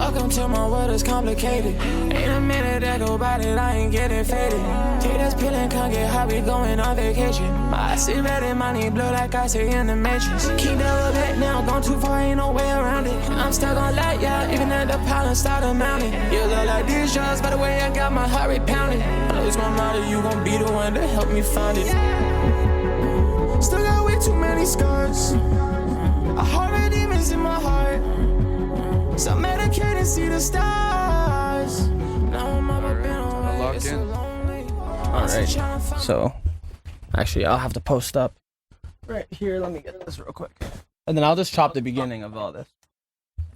Welcome to my world, it's complicated. Ain't a minute that go by that I ain't getting faded. Take this pill and come get high, we going on vacation. My eyes see red and money blue like I see in the Matrix. Keep double back now, gone too far, ain't no way around it. I'm still gon' let ya, even at the pollen started mounting. You look like these drugs, by the way I got my heart rate pounding. I know it's gon' matter, you gon' be the one to help me find it. Still got way too many scars. I harbor demons in my heart. So medicated, see the stars. Now I'm up and away, it's so lonely. Alright, so actually I'll have to post up right here. Let me get this real quick. And then I'll just chop the beginning of all this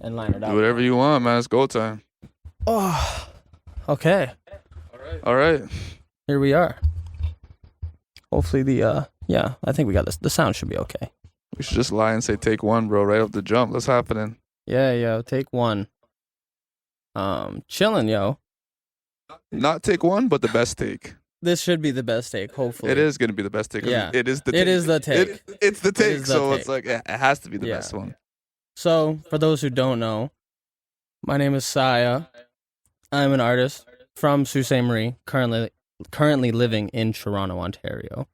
and line it out. Do whatever you want, man. It's go time. Oh, okay. All right. Here we are. Hopefully the, yeah, I think we got this. The sound should be okay. We should just lie and say take one, bro, right off the jump. What's happening? Yeah, yo, take one. Chilling, yo. Not take one, but the best take. This should be the best take, hopefully. It is going to be the best take. Yeah. It is the take. It is the take. It's the take, is the so take. it's like, it has to be the best one. So, for those who don't know, my name is Siah. I'm an artist from Sault Ste. Marie, currently living in Toronto, Ontario.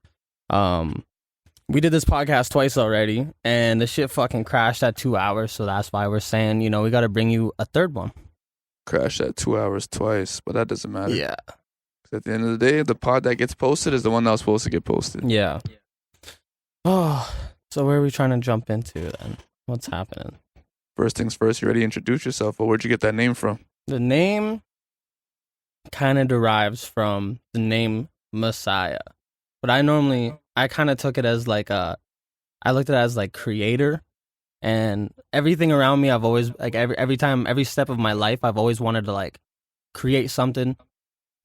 We did this podcast twice already, and the shit fucking crashed at 2 hours, so that's why we're saying, you know, we got to bring you a third one. Crashed at 2 hours twice, but that doesn't matter. Yeah. At the end of the day, the pod that gets posted is the one that was supposed to get posted. Yeah. Oh, so where are we trying to jump into then? What's happening? First things first, you already introduced yourself, but where'd you get that name from? The name kind of derives from the name Messiah. But I kind of took it as like I looked at it as like creator, and everything around me, I've always like every step of my life, I've always wanted to like create something,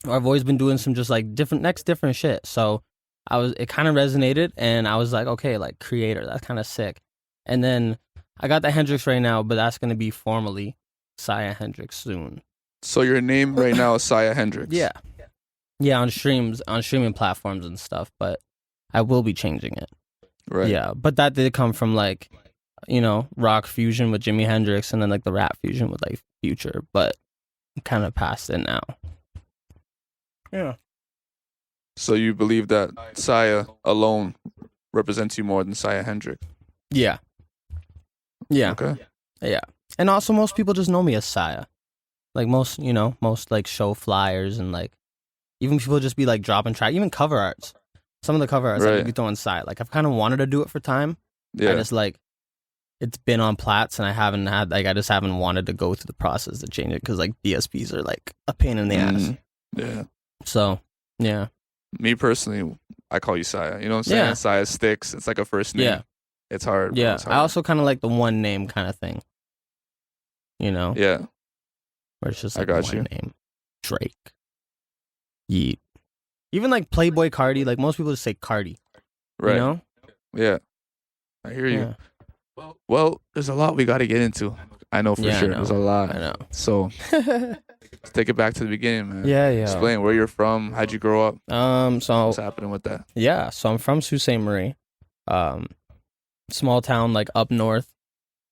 or I've always been doing some just like different shit. So it kind of resonated, and I was like, okay, like creator, that's kind of sick. And then I got the Hendrix right now, but that's gonna be formally Siah Hendrix soon. So your name right now is Siah Hendrix. Yeah. Yeah, on streaming platforms and stuff, but I will be changing it. Right. Yeah, but that did come from like, you know, rock fusion with Jimi Hendrix, and then like the rap fusion with like Future, but I'm kind of past it now. Yeah. So you believe that Siah alone represents you more than Siah Hendrix? Yeah. Yeah. Okay. Yeah. And also most people just know me as Siah. Like most like show flyers and like even people just be like dropping track, even cover arts. Some of the cover arts I'd be throwing Siah. Like I've kind of wanted to do it for time. Yeah. I just like it's been on plats, and I just haven't wanted to go through the process to change it because like DSPs are like a pain in the ass. Yeah. So yeah. Me personally, I call you Siah. You know what I'm saying? Yeah. Siah sticks. It's like a first name. Yeah. It's hard. Bro. Yeah. It's hard. I also kind of like the one name kind of thing. You know? Yeah. Where it's just I like got one you. name. Drake. Yeet. Even like Playboy Cardi, like most people just say Cardi. Right. You know? Yeah. I hear you. Yeah. Well, there's a lot we got to get into. I know for Yeah, I sure. know. There's a lot. I know. So let's take it back to the beginning, man. Yeah. Explain where you're from. How'd you grow up? So What's happening with that? yeah, so I'm from Sault Ste. Marie. Small town like up north.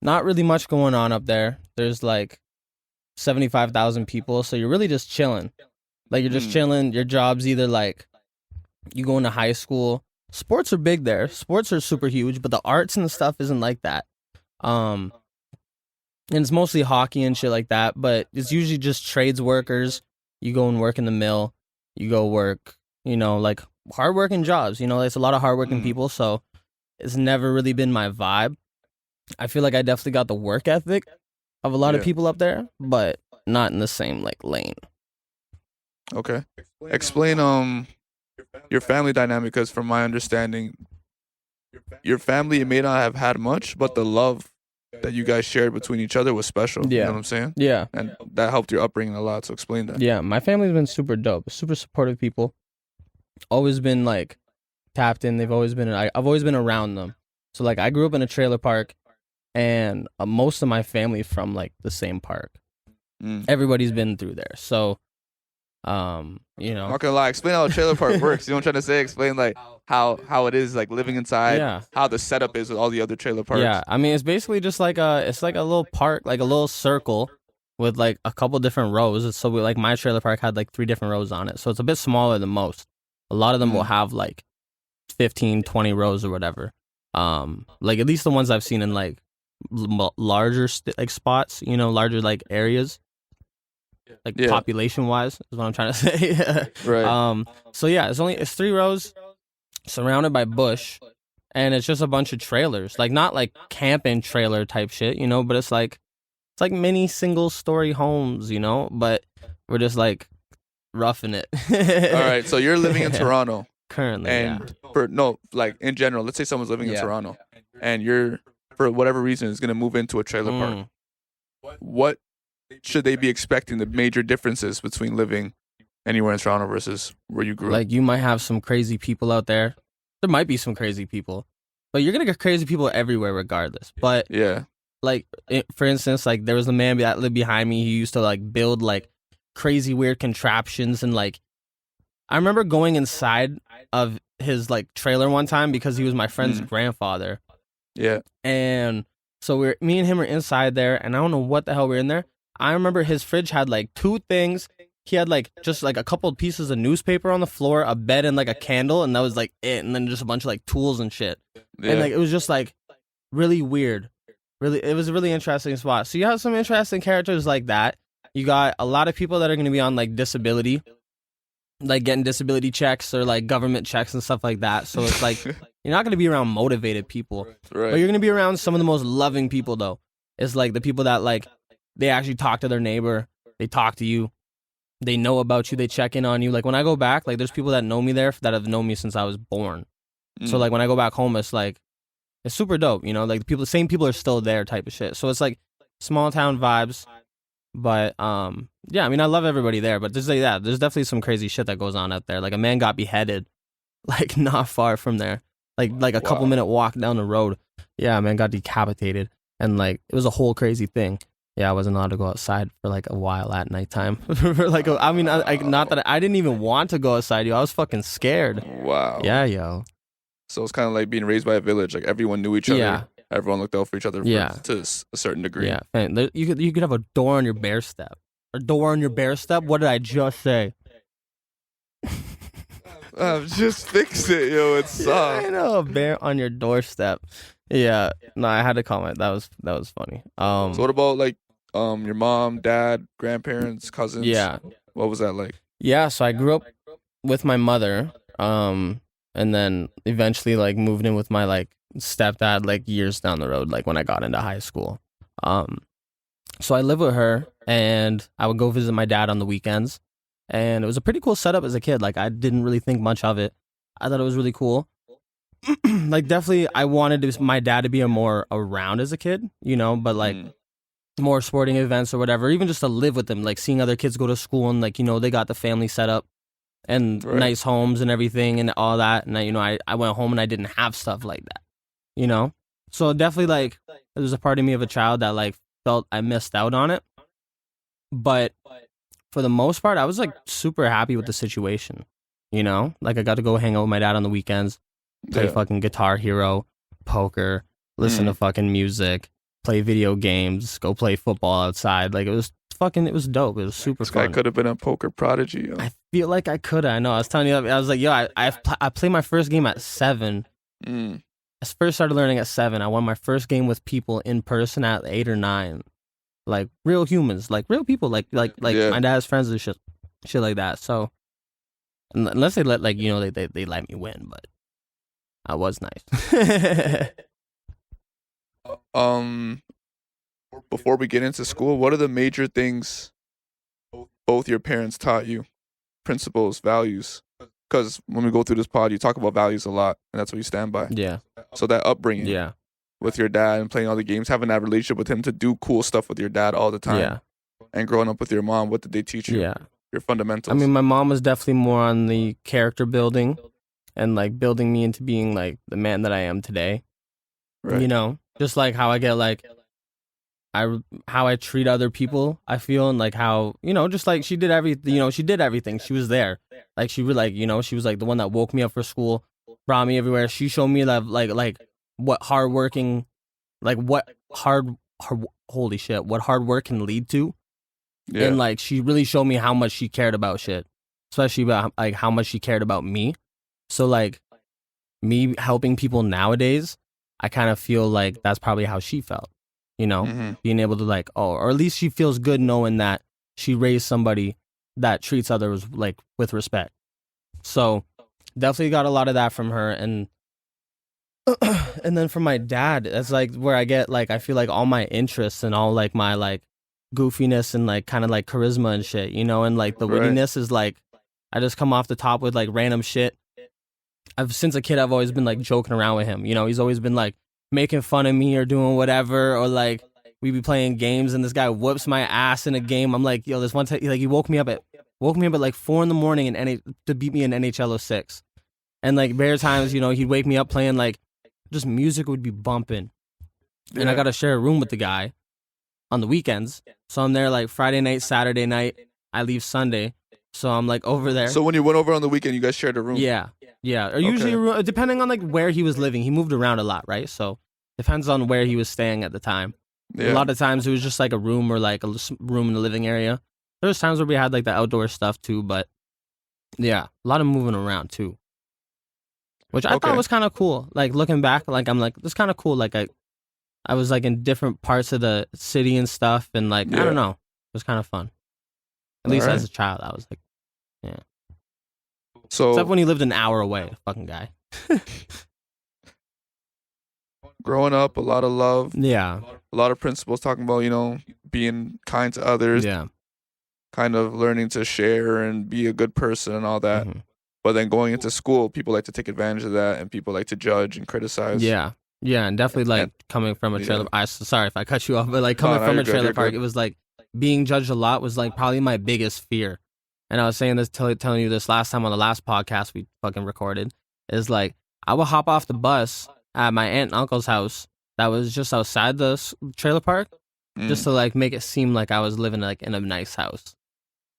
Not really much going on up there. There's like 75,000 people, so you're really just chilling. Like you're just chilling. Your job's either like you go into high school. Sports are big there. Sports are super huge, but the arts and stuff isn't like that. And it's mostly hockey and shit like that, but it's usually just trades workers. You go and work in the mill. You go work, you know, like hardworking jobs. You know, there's a lot of hardworking people, so it's never really been my vibe. I feel like I definitely got the work ethic of a lot of people up there, but not in the same like lane. Okay. Explain your family dynamic, because from my understanding, your family may not have had much, but the love that you guys shared between each other was special. Yeah. You know what I'm saying? Yeah. And that helped your upbringing a lot. So explain that. Yeah, my family's been super dope, super supportive people. Always been like tapped in. I've always been around them. So like I grew up in a trailer park, and most of my family from like the same park. Everybody's been through there. So you know. I'm not gonna lie, explain how a trailer park works. You know what I'm trying to say? Explain like how it is like living inside, how the setup is with all the other trailer parks. Yeah, I mean it's basically just like a little park, like a little circle with like a couple different rows. So like my trailer park had like 3 different rows on it. So it's a bit smaller than most. A lot of them will have like 15, 20 rows or whatever. Like at least the ones I've seen in like larger like spots, you know, larger like areas, like population wise is what I'm trying to say. Right. So yeah, it's 3 rows surrounded by bush, and it's just a bunch of trailers, like not like camping trailer type shit, you know, but it's like mini single story homes, you know, but we're just like roughing it. All right, so you're living in Toronto currently, and like in general, let's say someone's living in Toronto and you're, for whatever reason, is going to move into a trailer park. What should they be expecting, the major differences between living anywhere in Toronto versus where you grew up? Like, you might have some crazy people out there. There might be some crazy people, but you're going to get crazy people everywhere regardless. But yeah, like, for instance, like there was a man that lived behind me. He used to like build like crazy weird contraptions, and like I remember going inside of his like trailer one time because he was my friend's grandfather. Yeah. And so me and him were inside there, and I don't know what the hell we're in there. I remember his fridge had like 2 things. He had like just like a couple of pieces of newspaper on the floor, a bed, and like a candle, and that was like it. And then just a bunch of like tools and shit. Yeah. And like it was just like really weird. Really, it was a really interesting spot. So you have some interesting characters like that. You got a lot of people that are going to be on like disability, like getting disability checks or like government checks and stuff like that. So it's like you're not going to be around motivated people, right, but you're going to be around some of the most loving people though. It's like the people that like they actually talk to their neighbor, they talk to you, they know about you, they check in on you. Like when I go back, like there's people that know me there that have known me since I was born. So like when I go back home, it's like it's super dope, you know, like the same people are still there type of shit. So it's like small town vibes. But yeah, I mean, I love everybody there, but there's like that. There's definitely some crazy shit that goes on out there. Like a man got beheaded, like not far from there, like a couple minute walk down the road. Yeah, man got decapitated, and like it was a whole crazy thing. Yeah, I wasn't allowed to go outside for like a while at nighttime. For like, I mean, not that I didn't even want to go outside, yo. I was fucking scared. Wow. Yeah, yo. So it's kind of like being raised by a village. Like everyone knew each other. Yeah. Everyone looked out for each other to a certain degree. Yeah, man, you could have a door on your bear step. A door on your bear step? What did I just say? Just fix it, yo. It's soft. Yeah, I know, a bear on your doorstep. Yeah, no, I had to comment. That was funny. So what about like your mom, dad, grandparents, cousins? Yeah. What was that like? Yeah, so I grew up with my mother, and then eventually like moved in with my like stepdad like years down the road, like when I got into high school. So I lived with her, and I would go visit my dad on the weekends, and it was a pretty cool setup as a kid. Like I didn't really think much of it. I thought it was really cool. Like definitely I wanted my dad to be more around as a kid, you know, but like more sporting events or whatever, even just to live with them, like seeing other kids go to school and like, you know, they got the family set up and nice homes and everything and all that. And I went home and I didn't have stuff like that. You know, so definitely like there's a part of me of a child that like felt I missed out on it, but for the most part I was like super happy with the situation, you know, like I got to go hang out with my dad on the weekends, play fucking Guitar Hero, poker, listen to fucking music, play video games, go play football outside. Like it was dope. It was super fun. I could have been a poker prodigy, yo. I feel like I could have. I know, I was telling you, I was like, yo, I played my first game at 7. I first started learning at 7. I won my first game with people in person at 8 or 9. Like real humans, like real people, like my dad's friends and shit like that. So unless they let they let me win, but I was nice. Before we get into school, what are the major things both your parents taught you? Principles, values? Because when we go through this pod, you talk about values a lot, and that's what you stand by. Yeah. So that upbringing with your dad and playing all the games, having that relationship with him to do cool stuff with your dad all the time. Yeah. And growing up with your mom, what did they teach you? Yeah. Your fundamentals. I mean, my mom was definitely more on the character building and like building me into being like the man that I am today. Right. You know, just like how I get like how I treat other people, I feel, and like how, you know, just like she did everything. She was there. Like she was like, you know, she was like the one that woke me up for school, brought me everywhere. She showed me that like what hardworking, like what hard work can lead to. Yeah. And like she really showed me how much she cared about shit, especially about like how much she cared about me. So like me helping people nowadays, I kind of feel like that's probably how she felt, you know, being able to like, oh, or at least she feels good knowing that she raised somebody that treats others like with respect. So definitely got a lot of that from her. And then from my dad, that's like where I get like, I feel like all my interests and all like my like goofiness and like kind of like charisma and shit, you know, and like the wittiness is like, I just come off the top with like random shit. Since a kid, I've always been like joking around with him. You know, he's always been like making fun of me or doing whatever, or like we be playing games and this guy whoops my ass in a game. I'm like, yo, this one time, like he woke me up at like 4 a.m. to beat me in NHL 06. And like bare times, you know, he'd wake me up playing like just music would be bumping, and I got to share a room with the guy on the weekends. So I'm there like Friday night, Saturday night. I leave Sunday. So I'm like over there. So when you went over on the weekend, you guys shared a room? Yeah. Or usually, depending on like where he was living, he moved around a lot, right? So depends on where he was staying at the time. Yeah. A lot of times it was just like a room or like a room in the living area. There was times where we had like the outdoor stuff too, but yeah, a lot of moving around too. Which I thought was kind of cool. Like looking back, like I'm like, this kind of cool. Like I was like in different parts of the city and stuff, and like I don't know, it was kind of fun. At least as a child, I was like, yeah. So except when he lived an hour away, fucking guy. Growing up, a lot of love. Yeah. A lot of principles talking about, you know, being kind to others. Yeah. Kind of learning to share and be a good person and all that. But then going into school, people like to take advantage of that, and people like to judge and criticize. Yeah. Yeah, and definitely like coming from a trailer. Sorry if I cut you off, but like coming from a trailer park, it was like being judged a lot was like probably my biggest fear. And I was saying this, telling you this last time on the last podcast we fucking recorded, is like I would hop off the bus at my aunt and uncle's house that was just outside the trailer park, just to like make it seem like I was living like in a nice house.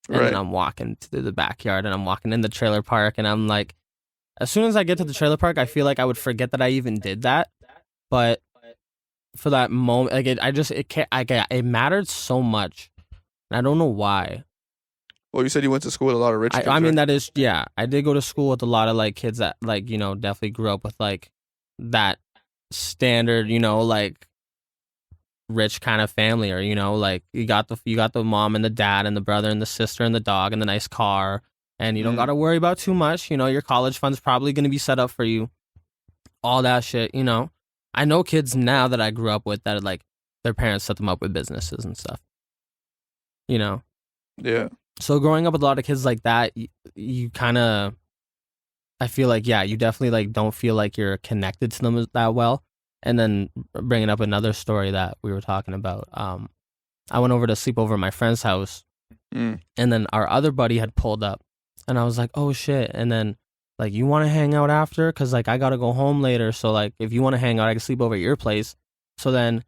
And then I'm walking to the backyard and I'm walking in the trailer park, and I'm like, as soon as I get to the trailer park, I feel like I would forget that I even did that. But for that moment, like it mattered so much, and I don't know why. Well, you said you went to school with a lot of rich kids. I mean, that is, yeah. I did go to school with a lot of like kids that like, you know, definitely grew up with like that standard, you know, like rich kind of family, or you know, like you got the mom and the dad and the brother and the sister and the dog and the nice car, and you don't got to worry about too much. You know, your college fund's probably going to be set up for you. All that shit, you know. I know kids now that I grew up with that like their parents set them up with businesses and stuff. You know. Yeah. So growing up with a lot of kids like that, you kind of, I feel like, yeah, you definitely like don't feel like you're connected to them that well. And then bringing up another story that we were talking about, I went over to sleep over at my friend's house, and then our other buddy had pulled up, and I was like, oh shit. And then like, you want to hang out after? Cause like I got to go home later. So like, if you want to hang out, I can sleep over at your place. So then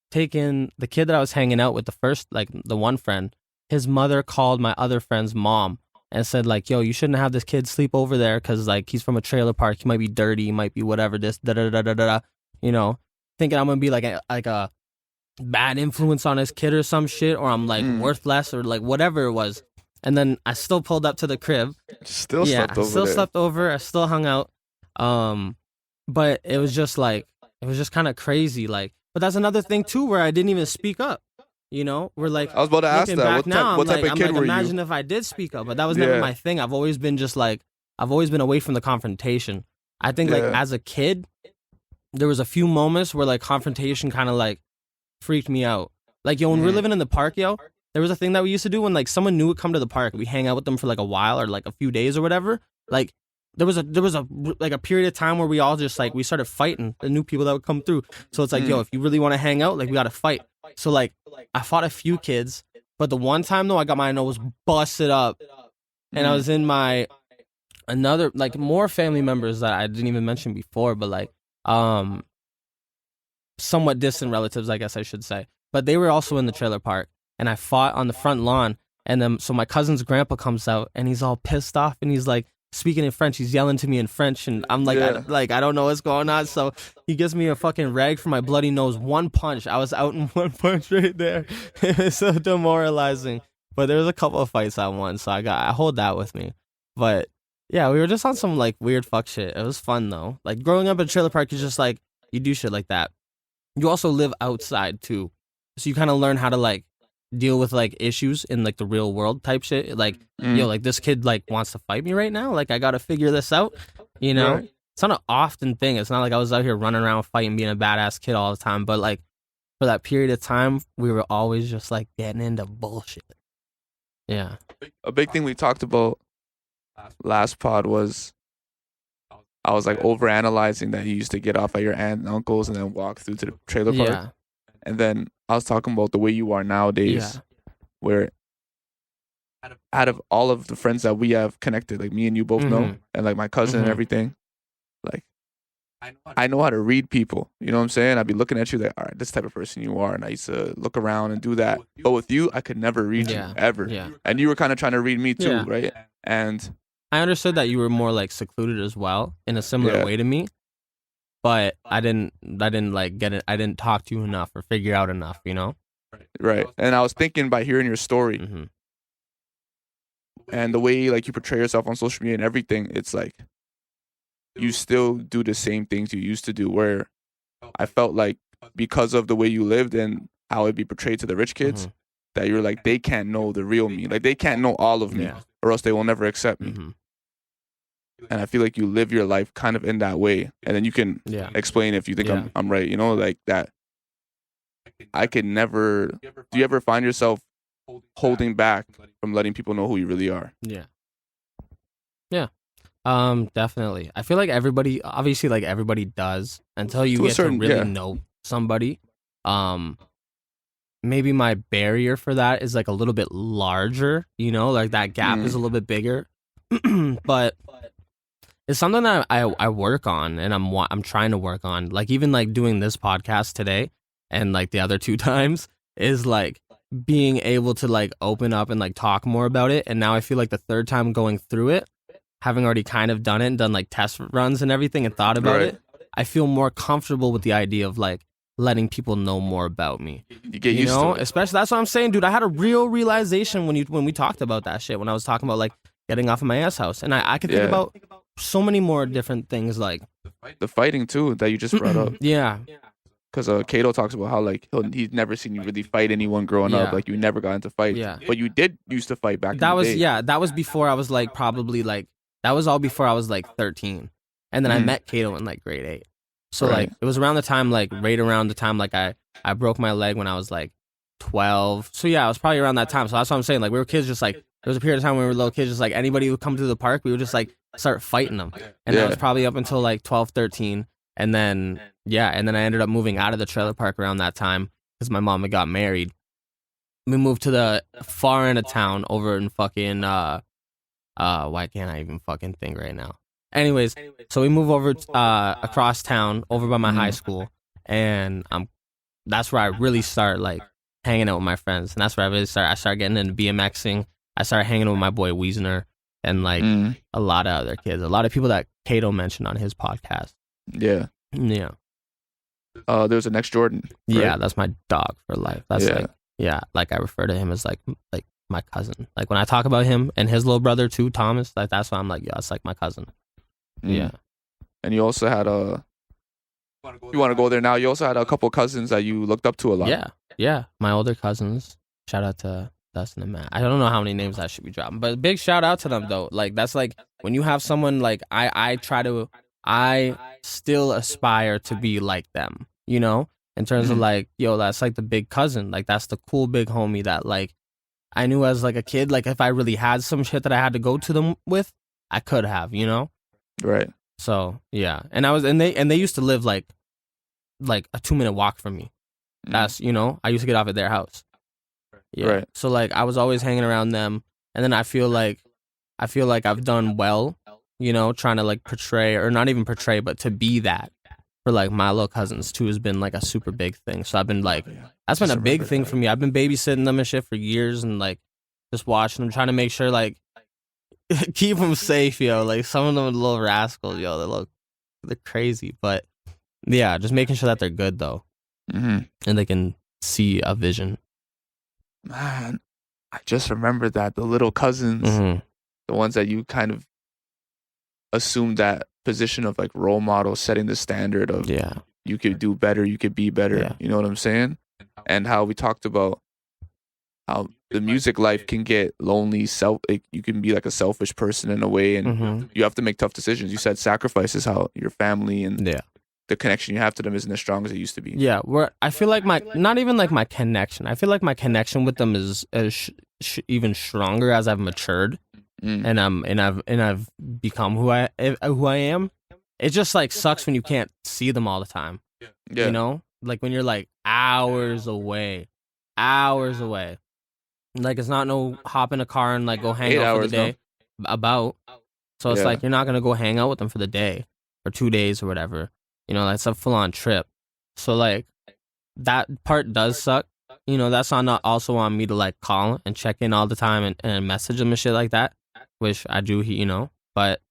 taking the kid that I was hanging out with, the one friend, his mother called my other friend's mom and said like, yo, you shouldn't have this kid sleep over there because like he's from a trailer park. He might be dirty. He might be whatever, this, da-da-da-da-da-da, you know, thinking I'm going to be like a bad influence on his kid or some shit, or I'm like worthless or like whatever it was. And then I still pulled up to the crib. Slept over. I still hung out. But it was just kind of crazy. Like, but that's another thing too, where I didn't even speak up. You know, we're like, I was about to ask that. What type of kid were you? Imagine if I did speak up, but that was never my thing. I've always been away from the confrontation. I think like as a kid, there was a few moments where like confrontation kind of like freaked me out. Like, yo, when we were living in the park, yo, there was a thing that we used to do when like someone new would come to the park. We hang out with them for like a while or like a few days or whatever. Like there was a period of time where we all just like, we started fighting the new people that would come through. So it's like, yo, if you really want to hang out, like we got to fight. So like I fought a few kids, but the one time though I got my nose busted up, and I was in my another like more family members that I didn't even mention before, but like somewhat distant relatives, I guess I should say. But they were also in the trailer park, and I fought on the front lawn. And then so my cousin's grandpa comes out, and he's all pissed off, and he's like speaking in French. He's yelling to me in French, and I'm like, I don't know what's going on. So he gives me a fucking rag for my bloody nose. One punch, I was out in one punch right there. It was so demoralizing. But there was a couple of fights I won, so I hold that with me. But yeah, we were just on some like weird fuck shit. It was fun though. Like growing up in a trailer park is just like you do shit like that. You also live outside too, so you kind of learn how to like deal with like issues in like the real world type shit. Like yo, like this kid like wants to fight me right now. Like I gotta figure this out. You know, it's not an often thing. It's not like I was out here running around fighting, being a badass kid all the time. But like for that period of time, we were always just like getting into bullshit. Yeah. A big thing we talked about last pod was I was like overanalyzing that you used to get off at your aunt and uncle's and then walk through to the trailer park. Yeah. And then I was talking about the way you are nowadays, where out of all of the friends that we have connected, like me and you both know, and like my cousin and everything, like I know how to read people. You know what I'm saying? I'd be looking at you like, all right, this type of person you are. And I used to look around and do that. But with you, I could never read you ever. Yeah. And you were kind of trying to read me too, right? And I understood that you were more like secluded as well in a similar way to me. But I didn't like get it. I didn't talk to you enough or figure out enough, you know? Right. And I was thinking by hearing your story and the way like you portray yourself on social media and everything, it's like you still do the same things you used to do, where I felt like because of the way you lived and how it'd be portrayed to the rich kids, that you're like, they can't know the real me. Like they can't know all of me or else they will never accept me. And I feel like you live your life kind of in that way. And then you can explain if you think I'm right, you know, like that. I could never, do you ever find yourself holding back from letting people know who you really are? Yeah. Definitely. I feel like everybody, obviously like everybody does until you get to really know somebody. Maybe my barrier for that is like a little bit larger, you know, like that gap is a little bit bigger. But it's something that I work on and I'm trying to work on. Like even like doing this podcast today and like the other 2 times is like being able to like open up and like talk more about it. And now I feel like the 3rd time going through it, having already kind of done it and done like test runs and everything and thought about it, I feel more comfortable with the idea of like letting people know more about me. You get used to it. Especially that's what I'm saying, dude. I had a real realization when we talked about that shit, when I was talking about like getting off of my ass house. And I could think about so many more different things, like the fighting too that you just brought up. Yeah. Because Kato talks about how like he's never seen you really fight anyone growing up. Like you never got into fights. Yeah. But you did used to fight back in the day. That was before I was like probably like, that was all before I was like 13. And then I met Kato in like grade 8. So like it was around the time like right around the time like I broke my leg when I was like 12. So yeah, it was probably around that time. So that's what I'm saying. Like we were kids, just like there was a period of time when we were little kids, just like anybody who would come to the park, we would just like start fighting them. And that was probably up until like 12, 13. And then and then I ended up moving out of the trailer park around that time because my mom had got married. We moved to the far end of town over in fucking why can't I even fucking think right now? Anyways, so we move over across town over by my high school, and that's where I really start like hanging out with my friends, and that's where I started getting into BMXing. I started hanging with my boy Wiesner and like a lot of other kids, a lot of people that Kato mentioned on his podcast. Yeah. There's an Next Jordan. Right? Yeah, that's my dog for life. That's like I refer to him as like my cousin. Like when I talk about him and his little brother too, Thomas, like that's why I'm like, it's like my cousin. Yeah. And you also had you want to go there now? You also had a couple cousins that you looked up to a lot. Yeah. My older cousins. Shout out to Dustin and Matt. I don't know how many names I should be dropping, but big shout out to them though. Like that's like when you have someone like I still aspire to be like them, you know, in terms of like, yo, that's like the big cousin. Like that's the cool big homie that like I knew as like a kid, like if I really had some shit that I had to go to them with, I could have, you know? Right. So yeah. And they used to live like a 2-minute walk from me. That's, you know, I used to get off at their house. Yeah. Right. So like I was always hanging around them, and then I feel like I've done well, you know, trying to like portray, or not even portray, but to be that for like my little cousins too has been like a super big thing. So I've been like, that's been a big thing for me. I've been babysitting them and shit for years, and like just watching them, trying to make sure like keep them safe, yo. Like some of them are little rascals, yo. They're crazy, but yeah, just making sure that they're good though, and they can see a vision. Man, I just remembered that the little cousins, the ones that you kind of assume that position of like role model, setting the standard of you could do better, you could be better. You know what I'm saying? And how we talked about how the music life can get lonely, you can be like a selfish person in a way, and you have to make tough decisions. You said sacrifices, how your family and the connection you have to them isn't as strong as it used to be. Yeah, I feel like not even like my connection. I feel like my connection with them is even stronger as I've matured, and I've become who I am. It just like sucks when you can't see them all the time. You know, like when you're like hours away. Like it's not no hop in a car and like go hang out for the day. So it's like you're not gonna go hang out with them for the day or 2 days or whatever. You know, that's a full on trip. So like that part does suck. You know, that's not also on me to like call and check in all the time and message them and shit like that, which I do, you know. But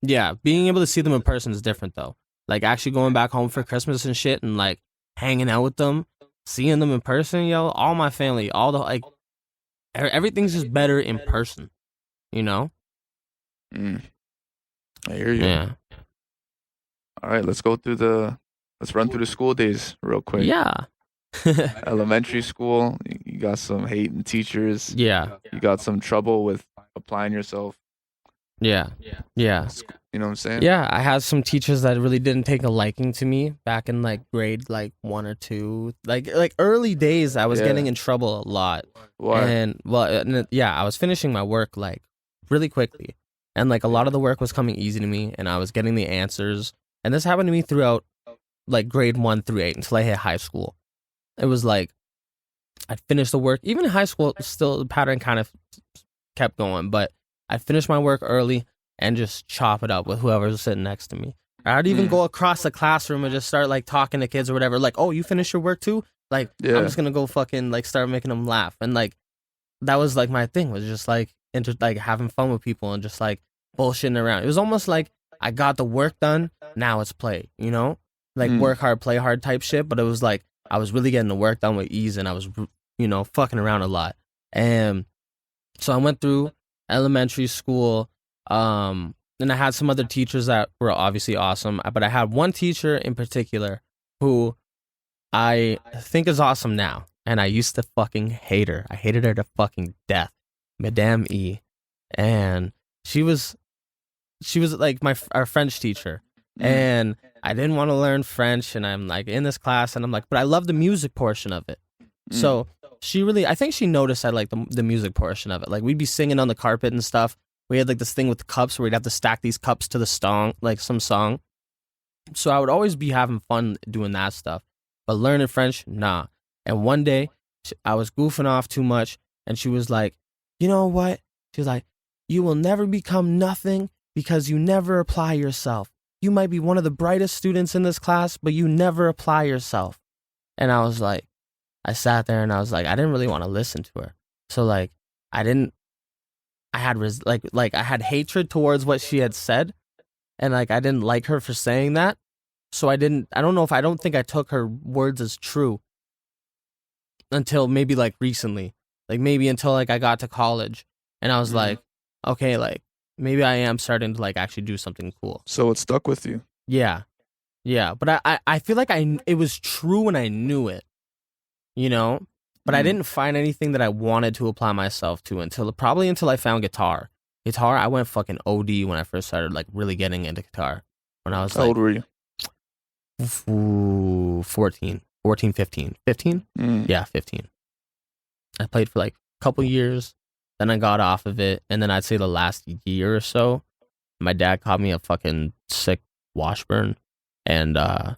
yeah, being able to see them in person is different though. Like actually going back home for Christmas and shit and like hanging out with them, seeing them in person, yo, all my family, all the like, everything's just better in person, you know? I hear you. Yeah. All right, let's run through the school days real quick. Yeah. Elementary school, you got some hating teachers. Yeah. You got some trouble with applying yourself. Yeah. You know what I'm saying? Yeah, I had some teachers that really didn't take a liking to me back in like grade like 1 or 2. Like early days, I was getting in trouble a lot. Why? And I was finishing my work like really quickly. And like a lot of the work was coming easy to me and I was getting the answers. And this happened to me throughout like grade 1 through 8 until I hit high school. It was like I'd finish the work. Even in high school, still the pattern kind of kept going, but I'd finish my work early and just chop it up with whoever's sitting next to me. I'd even go across the classroom and just start like talking to kids or whatever. Like, oh, you finished your work too? Like, I'm just gonna go fucking like start making them laugh. And like, that was like my thing, was just like like having fun with people and just like bullshitting around. It was almost like I got the work done, now it's play, you know? Like work hard, play hard type shit. But it was like I was really getting the work done with ease and I was, you know, fucking around a lot. And so I went through elementary school, and I had some other teachers that were obviously awesome, but I had one teacher in particular who I think is awesome now, and I used to fucking hate her. I hated her to fucking death, Madame E. And she was like our French teacher, and I didn't want to learn French, and I'm like in this class, and I'm like, but I love the music portion of it. So I think she noticed I like the music portion of it. Like we'd be singing on the carpet and stuff. We had like this thing with the cups where we'd have to stack these cups to the song, like some song. So I would always be having fun doing that stuff. But learning French, nah. And one day I was goofing off too much and she was like, you know what? She was like, you will never become nothing because you never apply yourself. You might be one of the brightest students in this class, but you never apply yourself. And I was like, I sat there and I was like, I didn't really want to listen to her. So like, I had hatred towards what she had said. And like, I didn't like her for saying that. So I don't think I took her words as true until maybe like recently, like maybe until like I got to college and I was like, okay, like maybe I am starting to like actually do something cool. So it stuck with you. Yeah. But I feel like it was true when I knew it. You know, but I didn't find anything that I wanted to apply myself to until I found guitar. I went fucking OD when I first started like really getting into guitar. When I was How old were you? 14, 15. 15? Yeah, 15. I played for like a couple years, then I got off of it, and then I'd say the last year or so, my dad caught me a fucking sick washburn, and I've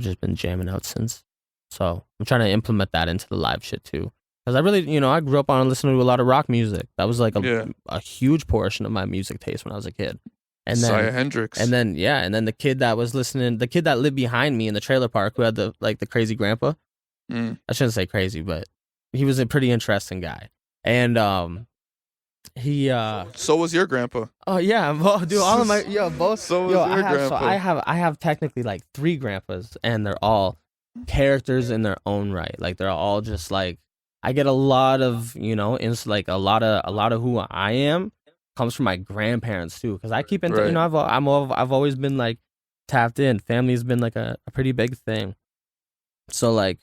just been jamming out since. So I'm trying to implement that into the live shit too. Because I really, you know, I grew up on listening to a lot of rock music. That was like a huge portion of my music taste when I was a kid. And then Siah Hendrix. And then the kid that was listening, the kid that lived behind me in the trailer park who had the crazy grandpa. I shouldn't say crazy, but he was a pretty interesting guy. And he So was your grandpa. Oh yeah, dude, all of my both. So was your grandpa. So I have technically like 3 grandpas, and they're all characters in their own right. Like they're all just like, I get a lot of, it's like a lot of who I am comes from my grandparents too, because I keep in, Right. I've always been like tapped in. Family's been like a pretty big thing. So like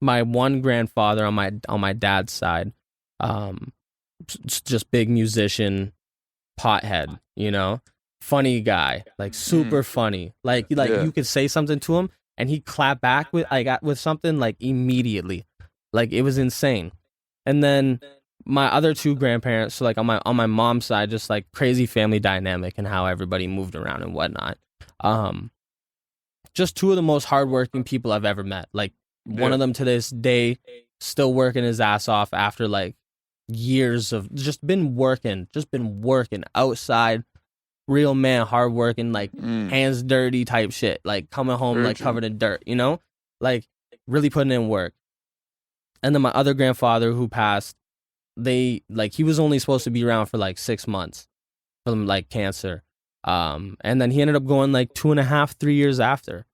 my one grandfather on my dad's side, just big musician, pothead, funny guy, like super funny. Like Yeah. you could say something to him and he'd clap back with something like immediately. Like it was insane. And then my other two grandparents, so like on my mom's side, just like crazy family dynamic and how everybody moved around and whatnot. Just two of the most hardworking people I've ever met. Like one of them to this day still working his ass off after like years of just been working outside, real man, hardworking, like hands dirty type shit, like coming home like covered in dirt, like really putting in work. And then my other grandfather who passed, he was only supposed to be around for like 6 months from like cancer. And then he ended up going like 2.5, 3 years after.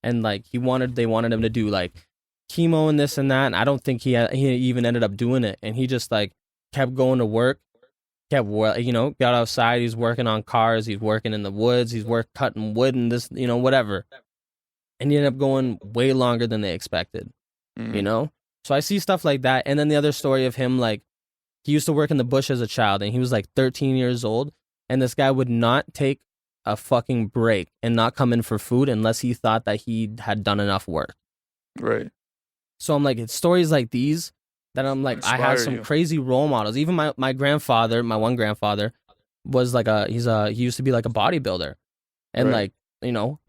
And like they wanted him to do like chemo and this and that. And I don't think he even ended up doing it. And he just like kept going to work, got outside. He's working on cars. He's working in the woods. He's cutting wood and this, whatever. And he ended up going way longer than they expected, So I see stuff like that. And then the other story of him, like he used to work in the bush as a child and he was like 13 years old. And this guy would not take a fucking break and not come in for food unless he thought that he had done enough work. Right. So I'm like, it's stories like these that I'm like, I have some crazy role models. Even my grandfather, my one grandfather, was like he used to be like a bodybuilder. And like,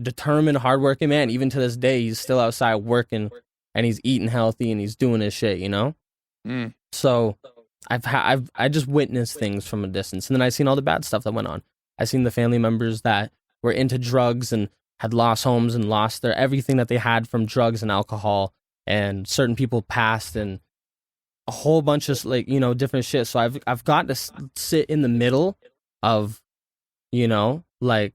determined, hardworking man. Even to this day, he's still outside working and he's eating healthy and he's doing his shit, So I just witnessed things from a distance, and then I seen all the bad stuff that went on. I seen the family members that were into drugs and had lost homes and lost their everything that they had from drugs and alcohol, and certain people passed and a whole bunch of like different shit. So I've got to sit in the middle of like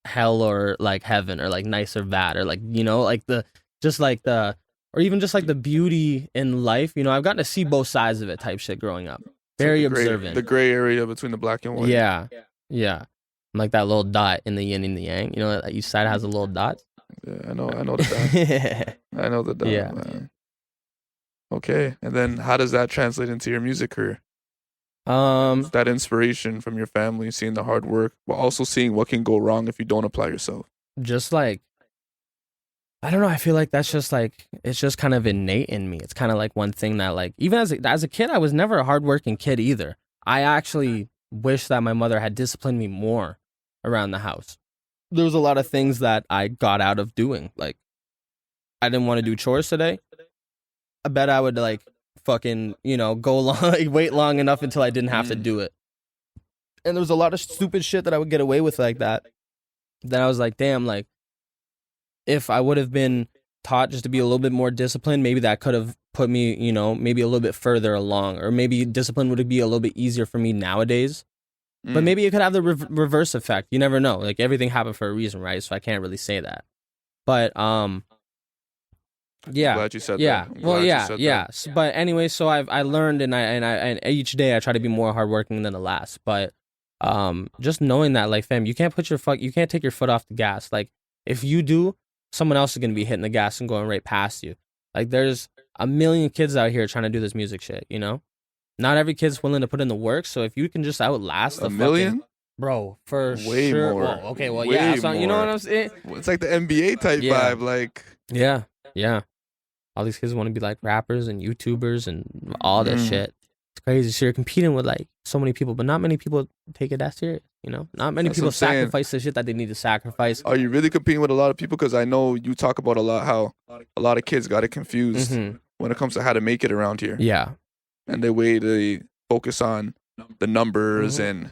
hell or like heaven or like nice or bad or like like the just like the. Or even just like the beauty in life, I've gotten to see both sides of it type shit growing up. Very observant. The gray area between the black and white. Yeah. I'm like that little dot in the yin and the yang. Each side has a little dot. Yeah, I know the dot. I know the dot, man. Okay. And then how does that translate into your music career? That inspiration from your family, seeing the hard work, but also seeing what can go wrong if you don't apply yourself. Just like, I don't know. I feel like that's just like, it's just kind of innate in me. It's kind of like one thing that like, even as a kid, I was never a hardworking kid either. I actually wish that my mother had disciplined me more around the house. There was a lot of things that I got out of doing. Like, I didn't want to do chores today. I bet I would like fucking, go long, like, wait long enough until I didn't have to do it. And there was a lot of stupid shit that I would get away with like that. Then I was like, damn, like, if I would have been taught just to be a little bit more disciplined, maybe that could have put me, maybe a little bit further along, or maybe discipline would be a little bit easier for me nowadays. But maybe it could have the reverse effect. You never know. Like everything happened for a reason, right? So I can't really say that. But yeah, I'm glad you said yeah, that. well, yeah. But anyway, so I learned, and each day I try to be more hardworking than the last. But just knowing that, like, fam, you can't take your foot off the gas. Like if you do, someone else is going to be hitting the gas and going right past you. Like there's a million kids out here trying to do this music shit, Not every kid's willing to put in the work, so if you can just outlast a million, bro, for way sure. more. Well, okay, well, way yeah, so, you know more. what I'm saying? It's like the NBA type vibe, like yeah. All these kids want to be like rappers and YouTubers and all this shit. It's crazy. So you're competing with like so many people, but not many people take it that serious. Not many people sacrifice the shit that they need to sacrifice. Are you really competing with a lot of people? Because I know you talk about a lot how a lot of kids got it confused when it comes to how to make it around here. Yeah. And they focus on the numbers and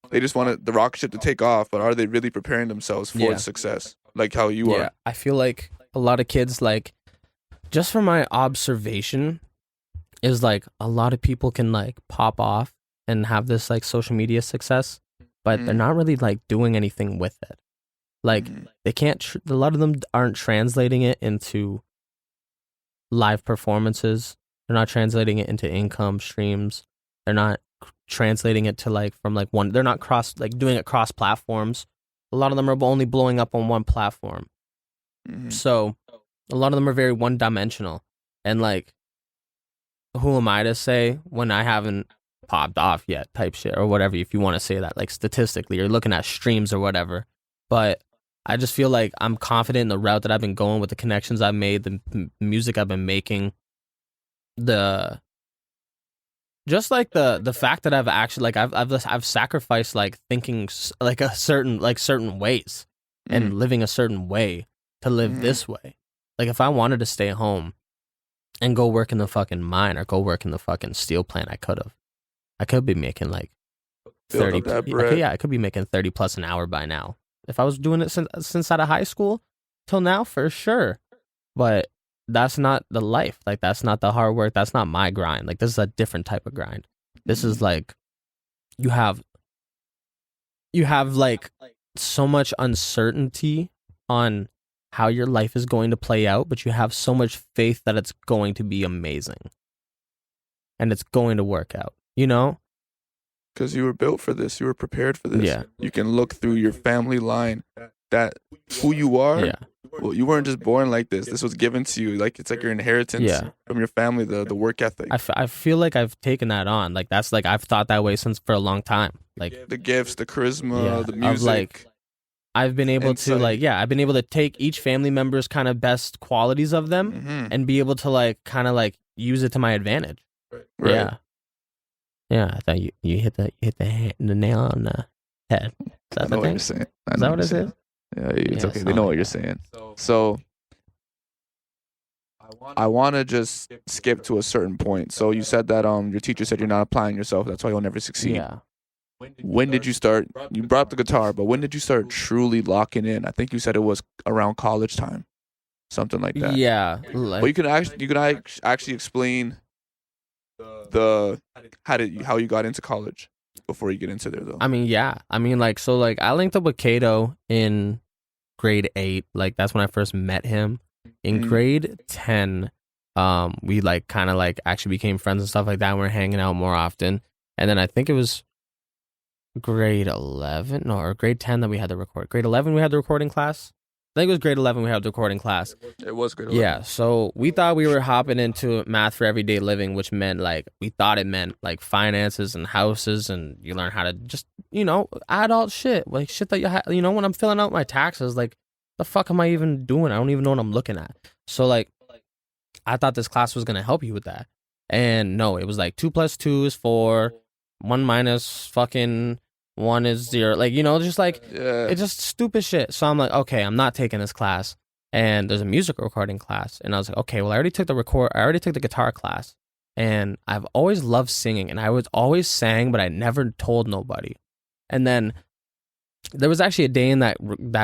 they just want the rocket ship to take off, but are they really preparing themselves for the success? Like how you are. I feel like a lot of kids, like, just from my observation, is like a lot of people can like pop off and have this like social media success, but they're not really like doing anything with it. Like they can't, a lot of them aren't translating it into live performances They're not translating it into income streams. They're not translating it to like from like one. They're not doing it cross platforms. A lot of them are only blowing up on one platform. Mhm. So a lot of them are very one dimensional. And like, who am I to say when I haven't popped off yet type shit or whatever, if you want to say that, like statistically, you're looking at streams or whatever. But I just feel like I'm confident in the route that I've been going with the connections I've made, the music I've been making, the fact that I've actually like I've sacrificed like thinking like certain ways and living a certain way to live this way. Like if I wanted to stay home and go work in the fucking mine or go work in the fucking steel plant, I could have. I could be making like 30. I could be making 30 plus an hour by now. If I was doing it since out of high school till now, for sure. But that's not the life. Like that's not the hard work. That's not my grind. Like this is a different type of grind. This is like you have like so much uncertainty on how your life is going to play out, but you have so much faith that it's going to be amazing and it's going to work out, you know? Because you were built for this. You were prepared for this. Yeah. You can look through your family line that who you are. Yeah. Well, you weren't just born like this. This was given to you. Like it's like your inheritance from your family, the work ethic. I feel like I've taken that on. Like that's like I've thought that way for a long time. Like the gifts, the charisma, the music. Of like, I've been able to like, I've been able to take each family member's kind of best qualities of them and be able to like kind of like use it to my advantage. Right. Yeah. Yeah, I thought you hit the nail on the head. Is that I know what you're saying. Is that what it is? Yeah, it's okay. They know what you're saying. So I want to just skip to a certain point. So you said that your teacher said you're not applying yourself. That's why you'll never succeed. Yeah. When did you start? You brought up the guitar, but when did you start truly locking in? I think you said it was around college time, something like that. Yeah. But you can actually explain how you got into college before you get into there though. I mean, yeah. I mean, like, so like I linked up with Kato in grade 8. Like that's when I first met him. In grade 10, we like kind of like actually became friends and stuff like that. And we're hanging out more often. And then I think it was grade 11 or grade 10 that we had to record. Grade 11 we had the recording class. I think it was grade 11 we had the recording class. It was grade 11. Yeah, so we thought we were hopping into math for everyday living, which meant like we thought it meant like finances and houses, and you learn how to just, you know, adult shit, like shit that you know, when I'm filling out my taxes, like the fuck am I even doing? I don't even know what I'm looking at. So like I thought this class was going to help you with that. And no, it was like 2 + 2 is 4, 1 minus fucking 1 is 0. Like, you know, just like, it's just stupid shit. So I'm like, okay, I'm not taking this class. And there's a music recording class. And I was like, okay, well, I already took the guitar class. And I've always loved singing. And I was always sang, but I never told nobody. And then there was actually a day in that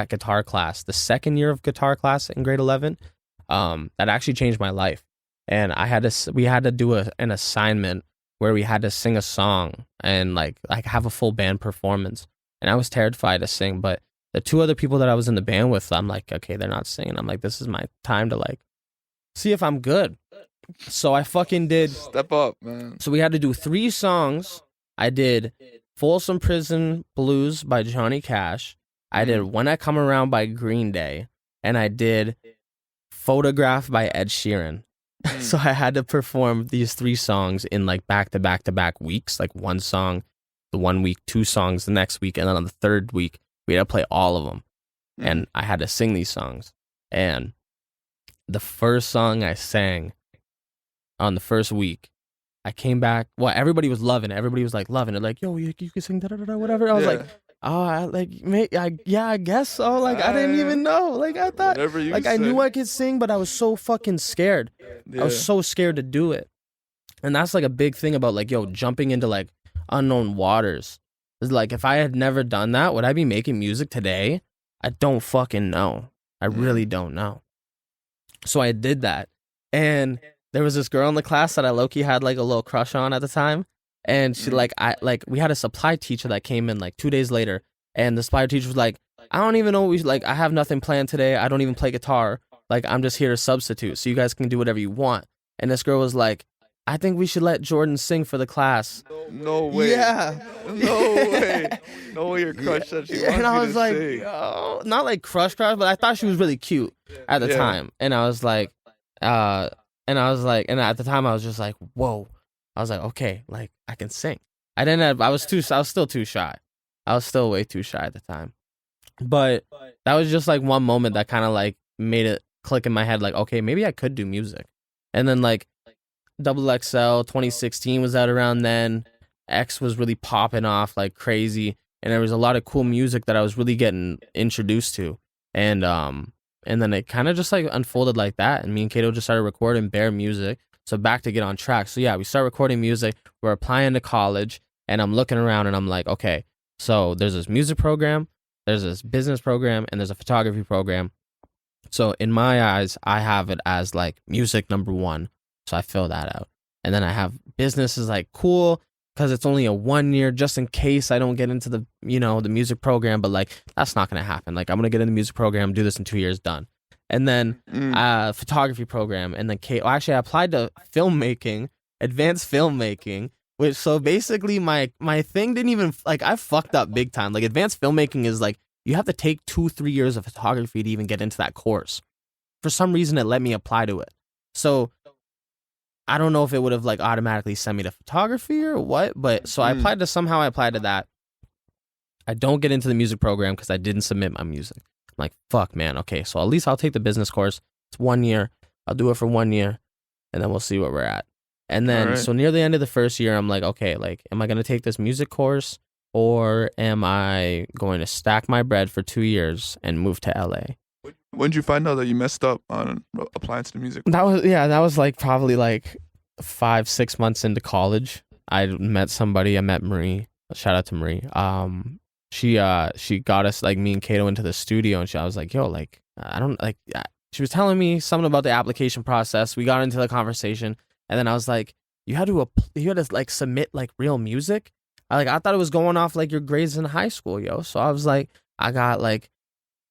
guitar class, the second year of guitar class in grade 11, that actually changed my life. And we had to do an assignment where we had to sing a song and like have a full band performance. And I was terrified to sing, but the 2 other people that I was in the band with, I'm like, okay, they're not singing. I'm like, this is my time to like see if I'm good. So I fucking did. Step up, man. So we had to do 3 songs. I did Folsom Prison Blues by Johnny Cash. I did When I Come Around by Green Day. And I did Photograph by Ed Sheeran. So I had to perform these 3 songs in like back to back weeks, like 1 song the 1 week, 2 songs the next week, and then on the 3rd week we had to play all of them. And I had to sing these songs. And the first song I sang on the first week, I came back. Well, everybody was loving it. Everybody was like loving it. Like, yo, you can sing whatever. I was like, oh, I guess so. Like, I didn't even know. Like, I thought, like, I knew I could sing, but I was so fucking scared. Yeah. I was so scared to do it. And that's like a big thing about like, yo, jumping into like unknown waters. It's like, if I had never done that, would I be making music today? I don't fucking know. I really don't know. So I did that. And there was this girl in the class that I low-key had like a little crush on at the time. And she we had a supply teacher that came in like 2 days later, and the supply teacher was like, I don't even know I have nothing planned today. I don't even play guitar. Like, I'm just here to substitute, so you guys can do whatever you want. And this girl was like, I think we should let Jordan sing for the class. No way. Yeah. No way. No way your crush said she wants And I you was to like, sing. oh, not like crush, but I thought she was really cute at the time. And I was like, and at the time I was just like, whoa. I was like, okay, like I can sing. I was still too shy. I was still way too shy at the time. But that was just like one moment that kind of like made it click in my head, like, okay, maybe I could do music. And then like Double XL 2016 was out around then. X was really popping off like crazy, and there was a lot of cool music that I was really getting introduced to. And then it kind of just like unfolded like that, and me and Kato just started recording bare music. So back to get on track. So yeah, we start recording music. We're applying to college, and I'm looking around and I'm like, okay, so there's this music program, there's this business program, and there's a photography program. So in my eyes, I have it as like music number one. So I fill that out. And then I have business is like cool because it's only a 1 year just in case I don't get into the, the music program. But like, that's not going to happen. Like I'm going to get in the music program, do this in 2 years, done. And then photography program. And then actually I applied to filmmaking, advanced filmmaking, which so basically my thing didn't even like, I fucked up big time. Like advanced filmmaking is like, you have to take 2-3 years of photography to even get into that course. For some reason, it let me apply to it. So I don't know if it would have like automatically sent me to photography or what, but so I applied to that. I don't get into the music program because I didn't submit my music. I'm like, fuck, man. Okay, so at least I'll take the business course. It's 1 year. I'll do it for 1 year, and then we'll see where we're at. And then, so near the end of the first year, I'm like, okay, like, am I going to take this music course or am I going to stack my bread for 2 years and move to LA? When did you find out that you messed up on applying to the music? That was like probably like 5-6 months into college. I met Marie. Shout out to Marie. She got us, like, me and Kato into the studio, and I was like, yo, like, I don't like. She was telling me something about the application process. We got into the conversation, and then I was like, you had to like submit like real music. I thought it was going off like your grades in high school, yo. So I was like, I got like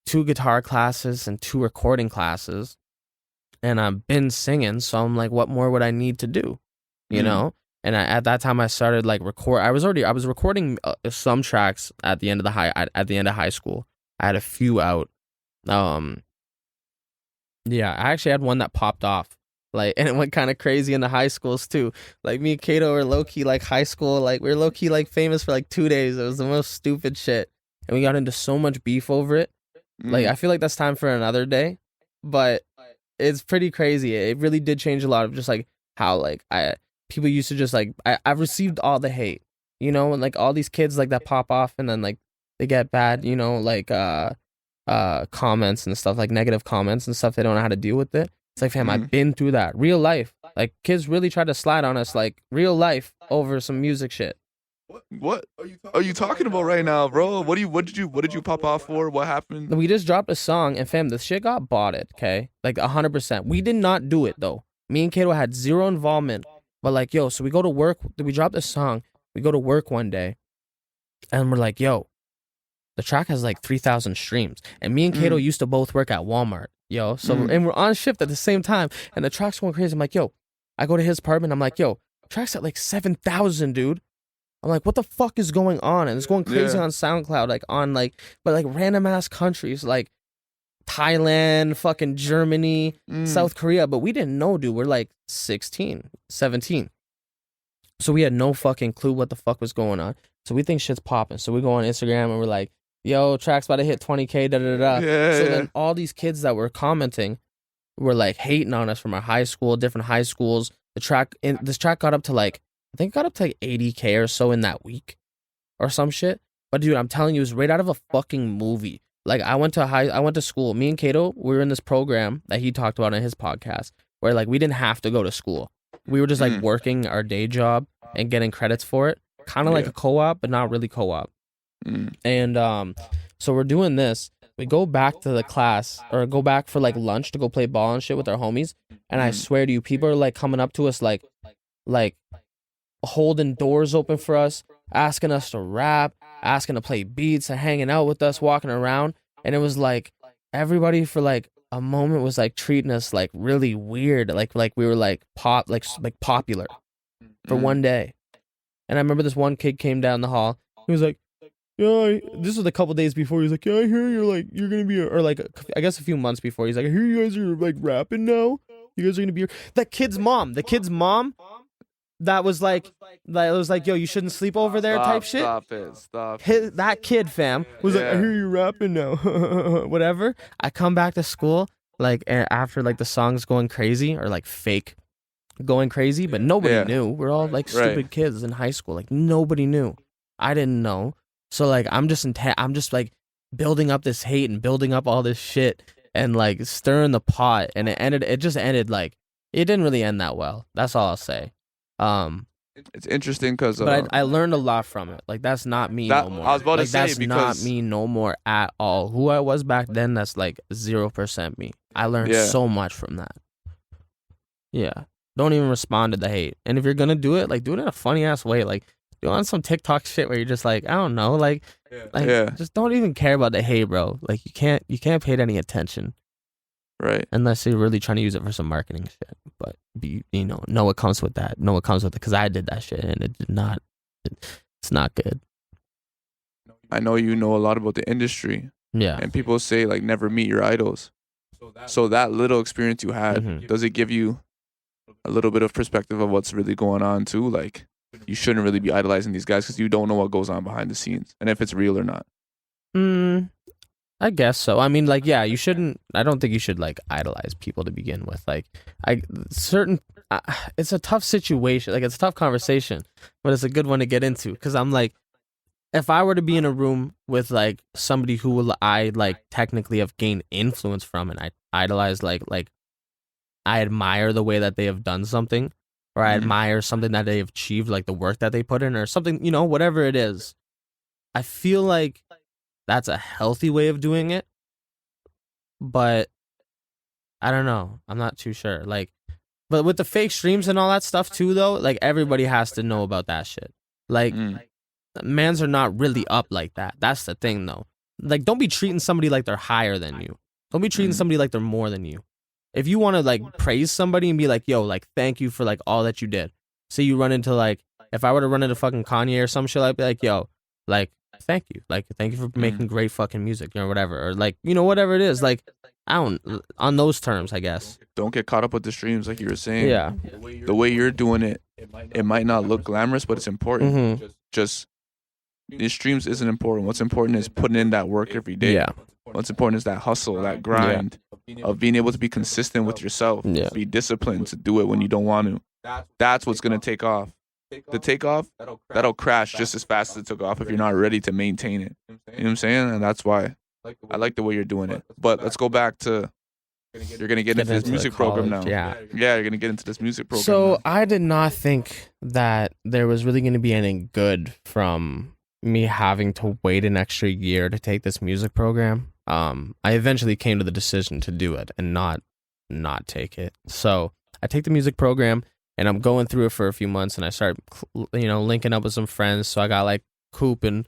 2 guitar classes and 2 recording classes, and I've been singing. So I'm like, what more would I need to do, you know? And at that time, I started like I was recording some tracks at the end of high school. I had a few out. I actually had one that popped off, like, and it went kind of crazy in the high schools too. Like me and Kato were low key like high school, like we were low key like famous for like 2 days. It was the most stupid shit, and we got into so much beef over it. Like I feel like that's time for another day, but it's pretty crazy. It really did change a lot of just like how like people used to just like I've received all the hate, and like all these kids like that pop off and then like they get bad, like comments and stuff, like negative comments and stuff. They don't know how to deal with it. It's like, fam, I've been through that. Real life. Like kids really try to slide on us like real life over some music shit. What are you talking about right now, bro? What did you pop off for? What happened? We just dropped a song and fam, the shit got botted, okay? Like 100%. We did not do it though. Me and Kato had zero involvement. But like, yo, so we go to work, we dropped this song, we go to work one day, and we're like, yo, the track has like 3,000 streams. And me and Kato used to both work at Walmart, yo. So, and we're on shift at the same time, and the track's going crazy. I'm like, yo, I go to his apartment, I'm like, yo, track's at like 7,000, dude. I'm like, what the fuck is going on? And it's going crazy on SoundCloud, like on like, but like random ass countries, like Thailand, fucking Germany, South Korea. But we didn't know, dude. We're like 16, 17. So we had no fucking clue what the fuck was going on. So we think shit's popping. So we go on Instagram and we're like, yo, track's about to hit 20K, da da da. Then all these kids that were commenting were like hating on us from our high school, different high schools. This track got up to like, I think it got up to like 80K or so in that week or some shit. But dude, I'm telling you, it was right out of a fucking movie. Like I went to school. Me and Kato, we were in this program that he talked about on his podcast where like we didn't have to go to school. We were just like working our day job and getting credits for it. Kind of like a co-op, but not really co-op. And so we're doing this. We go back to the class or go back for like lunch to go play ball and shit with our homies. And I swear to you, people are like coming up to us like holding doors open for us, asking us to rap, asking to play beats, and hanging out with us, walking around. And it was like everybody for like a moment was like treating us like really weird, like we were like popular, for one day. And I remember this one kid came down the hall. He was like, yeah, this was a couple days before. He was like, yeah, I hear you're going to be, or like, I guess a few months before. He's like, I hear you guys are like rapping now. You guys are going to be, the kid's mom, that was like, yo, you shouldn't sleep over there type shit. Stop. That kid, fam, was like, I hear you rapping now. Whatever. I come back to school, like, after, like, the song's going crazy, or, like, fake going crazy, but nobody knew. We're all, like, stupid kids in high school. Like, nobody knew. I didn't know. So, like, I'm just, like, building up this hate and building up all this shit and, like, stirring the pot. And it just ended, like, it didn't really end that well. That's all I'll say. It's interesting because but I learned a lot from it. Like, that's not me no more. I was about to like, say, that's because not me no more at all. Who I was back then, that's like 0% me. I learned so much from that. Yeah. Don't even respond to the hate. And if you're gonna do it, like, do it in a funny ass way. Like, do it on some TikTok shit where you're just like, I don't know, like just don't even care about the hate, bro. Like, you can't pay it any attention. Right. Unless you're really trying to use it for some marketing shit. But, know what comes with that. Know what comes with it. Because I did that shit and it did not, it's not good. I know you know a lot about the industry. Yeah. And people say, like, never meet your idols. So that little experience you had, does it give you a little bit of perspective of what's really going on too? Like, you shouldn't really be idolizing these guys because you don't know what goes on behind the scenes and if it's real or not. I guess so. I mean, like, yeah, you shouldn't. I don't think you should, like, idolize people to begin with. Like, it's a tough situation. Like, it's a tough conversation, but it's a good one to get into. Because I'm like, if I were to be in a room with, like, somebody who I, like, technically have gained influence from, and I idolize, like I admire the way that they have done something, or I admire something that they've achieved, like the work that they put in, or something, whatever it is. I feel like that's a healthy way of doing it, but I don't know. I'm not too sure. Like, but with the fake streams and all that stuff too, though, like, everybody has to know about that shit. Like, mans are not really up like that. That's the thing, though. Like, don't be treating somebody like they're higher than you. Don't be treating somebody like they're more than you. If you want to, like, praise somebody and be like, yo, like, thank you for, like, all that you did. Say you run into, like, if I were to run into fucking Kanye or some shit, I'd be like, yo, like, thank you. Like, thank you for making great fucking music, whatever. Or, like, whatever it is. Like, on those terms, I guess. Don't get caught up with the streams, like you were saying. Yeah. The way you're doing it, it might not look glamorous, but it's important. Just, these streams isn't important. What's important is putting in that work every day. Yeah. What's important is that hustle, that grind of being able to be consistent with yourself. Be disciplined to do it when you don't want to. That's what's going to take off. The takeoff, that'll crash just as fast as it took off if you're not ready to maintain it. You know what I'm saying? And that's why I like the way you're doing it. But let's go back to, you're going to get into this music program now. Yeah, you're going to get into this music program. So I did not think that there was really going to be any good from me having to wait an extra year to take this music program. I eventually came to the decision to do it and not take it. So I take the music program. And I'm going through it for a few months, and I start, linking up with some friends. So I got, like, Coop and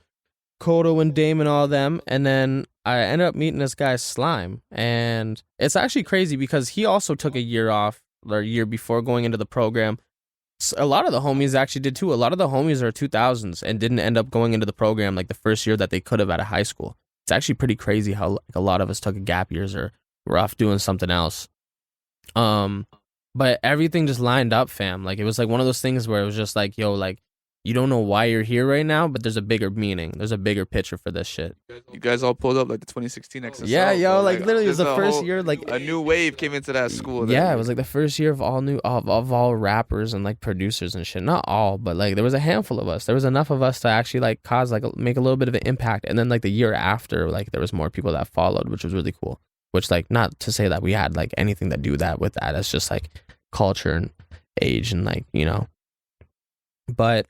Kodo and Dame and all of them. And then I ended up meeting this guy, Slime. And it's actually crazy because he also took a year off, or a year before going into the program. So a lot of the homies actually did, too. A lot of the homies are 2000s and didn't end up going into the program, like, the first year that they could have out of high school. It's actually pretty crazy how, like, a lot of us took a gap years or were off doing something else. But everything just lined up, fam. Like, it was like one of those things where it was just like, yo, like, you don't know why you're here right now, but there's a bigger meaning. There's a bigger picture for this shit. You guys all pulled up like the 2016 XSL. Yeah, yo, like literally it was the first year, like a new wave came into that school. Yeah, it was like the first year of all rappers and like producers and shit. Not all, but like there was a handful of us. There was enough of us to actually like cause like make a little bit of an impact. And then like the year after, like there was more people that followed, which was really cool. Which like not to say that we had like anything to do that with that. It's just like culture and age and like, but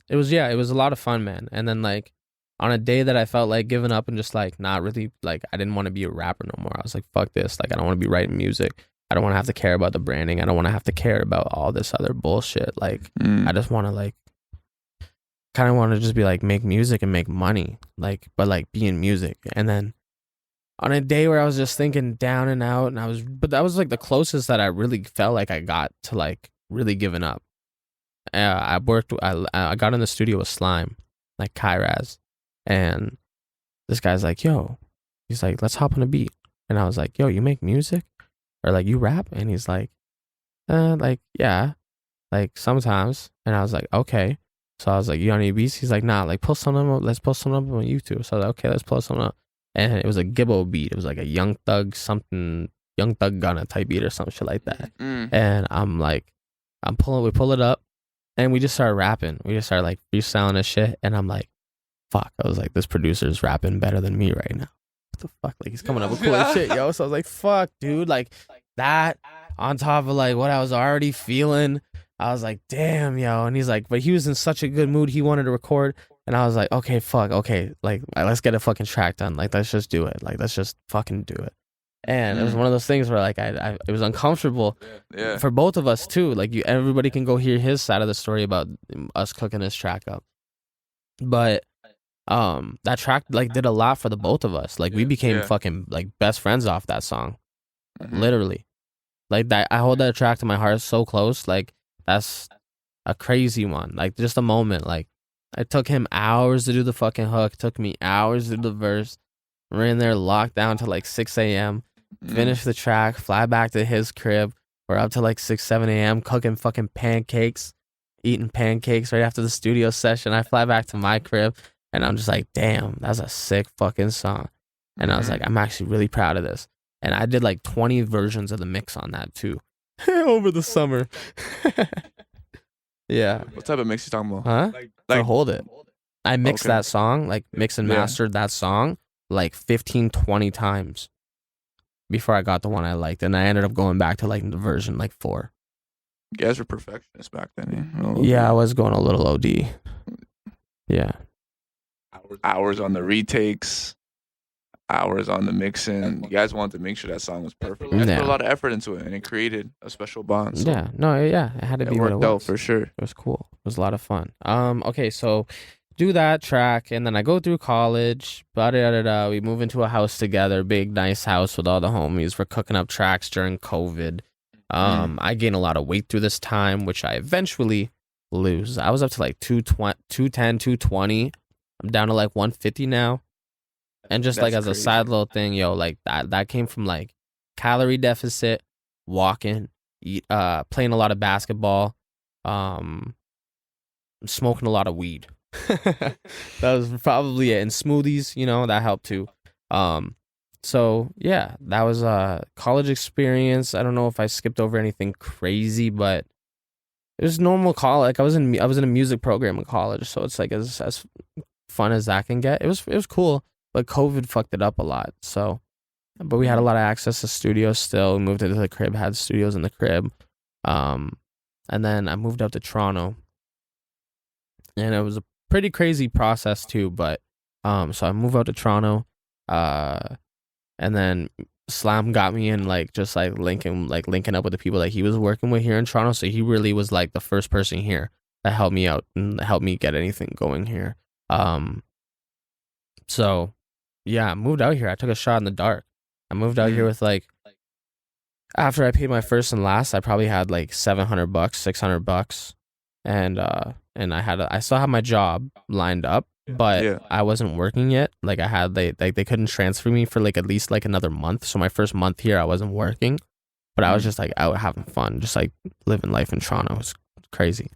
it was a lot of fun, man. And then like on a day that I felt like giving up and just like not really like I didn't want to be a rapper no more. I was like, fuck this. Like I don't want to be writing music. I don't want to have to care about the branding. I don't want to have to care about all this other bullshit. Like I just want to like kind of want to just be like make music and make money. Like but like be in music. And then on a day where I was just thinking down and out, but that was like the closest that I really felt like I got to like really giving up. I got in the studio with Slime, like Qiraz, and this guy's like, yo, he's like, let's hop on a beat. And I was like, yo, you make music? Or like, you rap? And he's like, like, yeah, like sometimes. And I was like, okay. So I was like, you got any beats? He's like, nah, like post something up, let's post something up on YouTube. So I was like, okay, let's post something up. And it was a Gibbo beat. It was like a Young Thug Gunna type beat or some shit like that. And I'm like, we pull it up and we just started rapping. We just started like freestyling and shit. And I'm like, fuck. I was like, this producer's rapping better than me right now. What the fuck? Like, he's coming up with cool shit, yo. So I was like, fuck, dude. Like, that on top of like what I was already feeling, I was like, damn, yo. And he's like, but he was in such a good mood. He wanted to record. And I was like, okay, fuck. Okay. Like, let's get a fucking track done. Like, let's just do it. Like, let's just fucking do it. And it was one of those things where like it was uncomfortable for both of us too. Like everybody can go hear his side of the story about us cooking this track up. But that track like did a lot for the both of us. Like we became fucking like best friends off that song. Literally. Like that, I hold that track to my heart so close. Like that's a crazy one. Like just a moment. Like it took him hours to do the fucking hook. It took me hours to do the verse. We're in there locked down till like 6 a.m. Finish the track, fly back to his crib. We're up to like 6, 7 a.m. cooking fucking pancakes, eating pancakes right after the studio session. I fly back to my crib and I'm just like, damn, that's a sick fucking song. And I was like, I'm actually really proud of this. And I did like 20 versions of the mix on that too. Over the summer. Yeah. What type of mix you talking about? Huh? So hold it. I mixed that song, like mixed and mastered that song like 15, 20 times before I got the one I liked. And I ended up going back to like the version like 4. You guys were perfectionists back then. Yeah, I was going a little OD. Yeah. Hours on the retakes, hours on the mixing. You guys wanted to make sure that song was perfect. You guys put a lot of effort into it, and it created a special bond. So yeah, no, yeah, it had to be what it worked out was. for sure. It was cool. It was a lot of fun. Okay, so do that track, and then I go through college. We move into a house together, big nice house with all the homies. We're cooking up tracks during COVID. I gain a lot of weight through this time, which I eventually lose. I was up to like 210, 220. I'm down to like 150 now. And just like as a side little thing, yo, like that came from like calorie deficit, walking, playing a lot of basketball, smoking a lot of weed. That was probably it. And smoothies, you know, that helped too. So yeah, that was a college experience. I don't know if I skipped over anything crazy, but it was normal college. Like I was in a music program in college, so it's like as fun as that can get. It was cool, but COVID fucked it up a lot. So, but we had a lot of access to studios still. We moved into the crib, had studios in the crib. And then I moved up to Toronto, and it was a pretty crazy process too. But so I moved out to Toronto, and then Slam got me in like just like linking up with the people that he was working with here in Toronto. So he really was like the first person here that helped me out and helped me get anything going here. So yeah, I moved out here. I took a shot in the dark. I moved out here with like, after I paid my first and last, I probably had like $700, $600, and I still had my job lined up, but I wasn't working yet. Like I had they couldn't transfer me for like at least like another month. So my first month here, I wasn't working, but I was just like out having fun, just like living life in Toronto. It's crazy,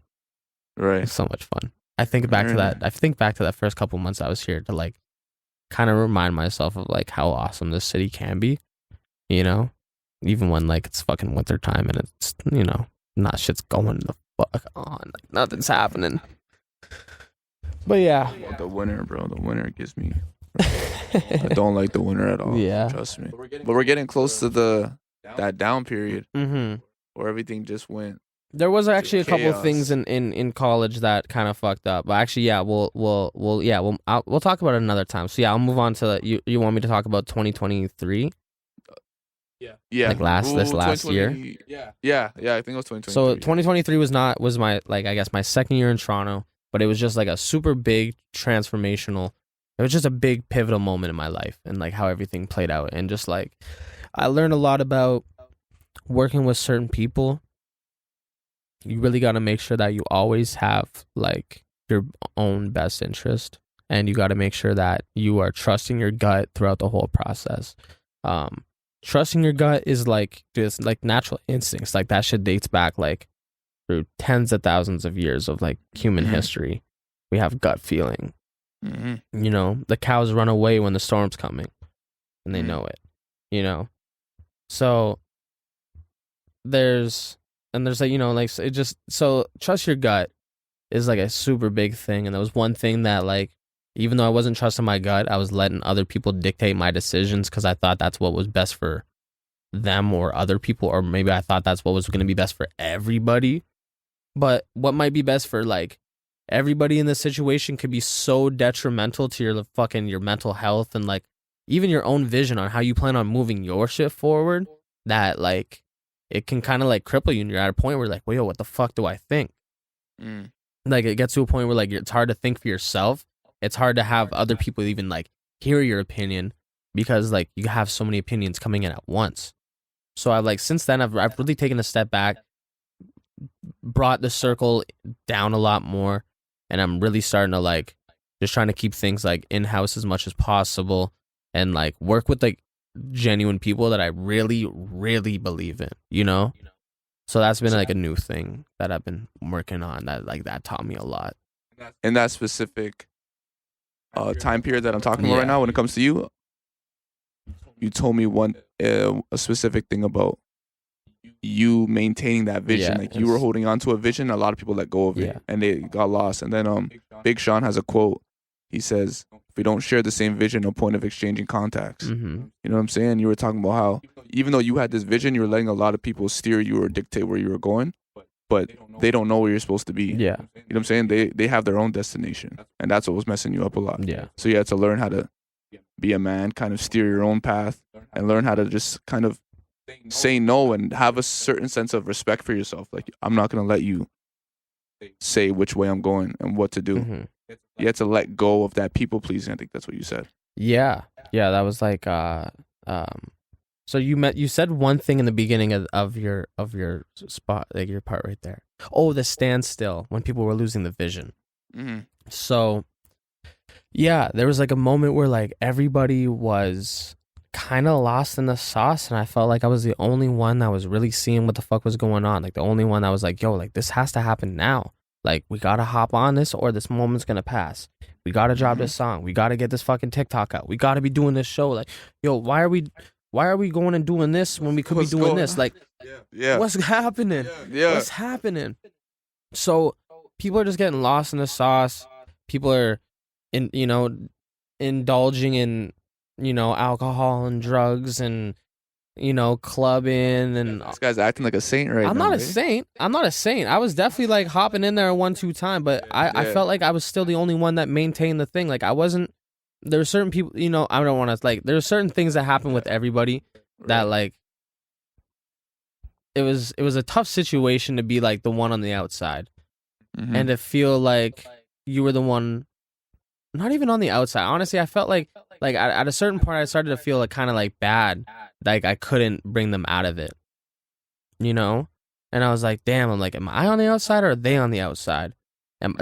right? It's so much fun. I think back to that first couple months I was here to like kind of remind myself of like how awesome this city can be, you know, even when like it's fucking winter time and it's, you know, not shit's going the fuck on, like nothing's happening. But yeah, the winter, bro. The winter gives me. I don't like the winter at all. Yeah, trust me. But we're getting close to that down period where everything just went. There was actually a couple of things in college that kind of fucked up. But actually, yeah, we'll talk about it another time. So yeah, I'll move on to you want me to talk about 2023? Yeah. Like this last year. Yeah. I think it was 2023. So 2023 was my like I guess my second year in Toronto, but it was just like a super big transformational. It was just a big pivotal moment in my life and like how everything played out, and just like I learned a lot about working with certain people. you really got to make sure that you always have like your own best interest, and you got to make sure that you are trusting your gut throughout the whole process. Trusting your gut is like just like natural instincts. Like that shit dates back like through tens of thousands of years of like human history. We have gut feeling. You know, the cows run away when the storm's coming, and they know it. You know, so there's like, you know, like it just, so trust your gut is like a super big thing. And that was one thing that, like, even though I wasn't trusting my gut, I was letting other people dictate my decisions because I thought that's what was best for them or other people, or maybe I thought that's what was going to be best for everybody. But what might be best for like everybody in this situation could be so detrimental to your mental health and like even your own vision on how you plan on moving your shit forward, that like it can kind of like cripple you, and you're at a point where like, well, yo, what the fuck do I think? Like it gets to a point where like it's hard to think for yourself. It's hard to have other people even like hear your opinion because like you have so many opinions coming in at once. So I've like since then I've really taken a step back, brought the circle down a lot more, and I'm really starting to like just trying to keep things like in-house as much as possible and like work with like genuine people that I really, really believe in, you know? So that's been like a new thing that I've been working on that taught me a lot. In that specific time period that I'm talking about right now, when it comes to you, you told me a specific thing about you maintaining that vision. Like you were holding on to a vision. A lot of people let go of it and they got lost. And then Big Sean has a quote. He says, if we don't share the same vision, no point of exchanging contacts. You know what I'm saying? You were talking about how even though you had this vision, you were letting a lot of people steer you or dictate where you were going, but they don't know where you're supposed to be. You know what I'm saying? They have their own destination, and that's what was messing you up a lot. So you had to learn how to be a man, kind of steer your own path, and learn how to just kind of say no and have a certain sense of respect for yourself. Like, I'm not going to let you say which way I'm going and what to do. You had to let go of that people pleasing. I think that's what you said. Yeah, that was like so you said one thing in the beginning of your spot, like your part right there. Oh, the standstill when people were losing the vision. So yeah, there was like a moment where like everybody was kind of lost in the sauce, and I felt like I was the only one that was really seeing what the fuck was going on. Like the only one that was like, yo, like this has to happen now. Like we gotta hop on this or this moment's gonna pass. We gotta drop this song. We gotta get this fucking TikTok out. We gotta be doing this show. Like, yo, why are we going and doing this when we could be doing this? Like, what's happening? What's happening? So people are just getting lost in the sauce. People are indulging in, alcohol and drugs and, clubbing, and this guy's acting like a saint right now. I'm not a saint. I was definitely like hopping in there 1-2 time, but I felt like I was still the only one that maintained the thing. Like I wasn't. There were certain people, I don't want to like. There are certain things that happen with everybody that like. It was a tough situation to be like the one on the outside, and to feel like you were the one. Not even on the outside. Honestly, I felt like at a certain point I started to feel like kind of like bad, like I couldn't bring them out of it, and I was like, damn, I'm like, am I on the outside or are they on the outside?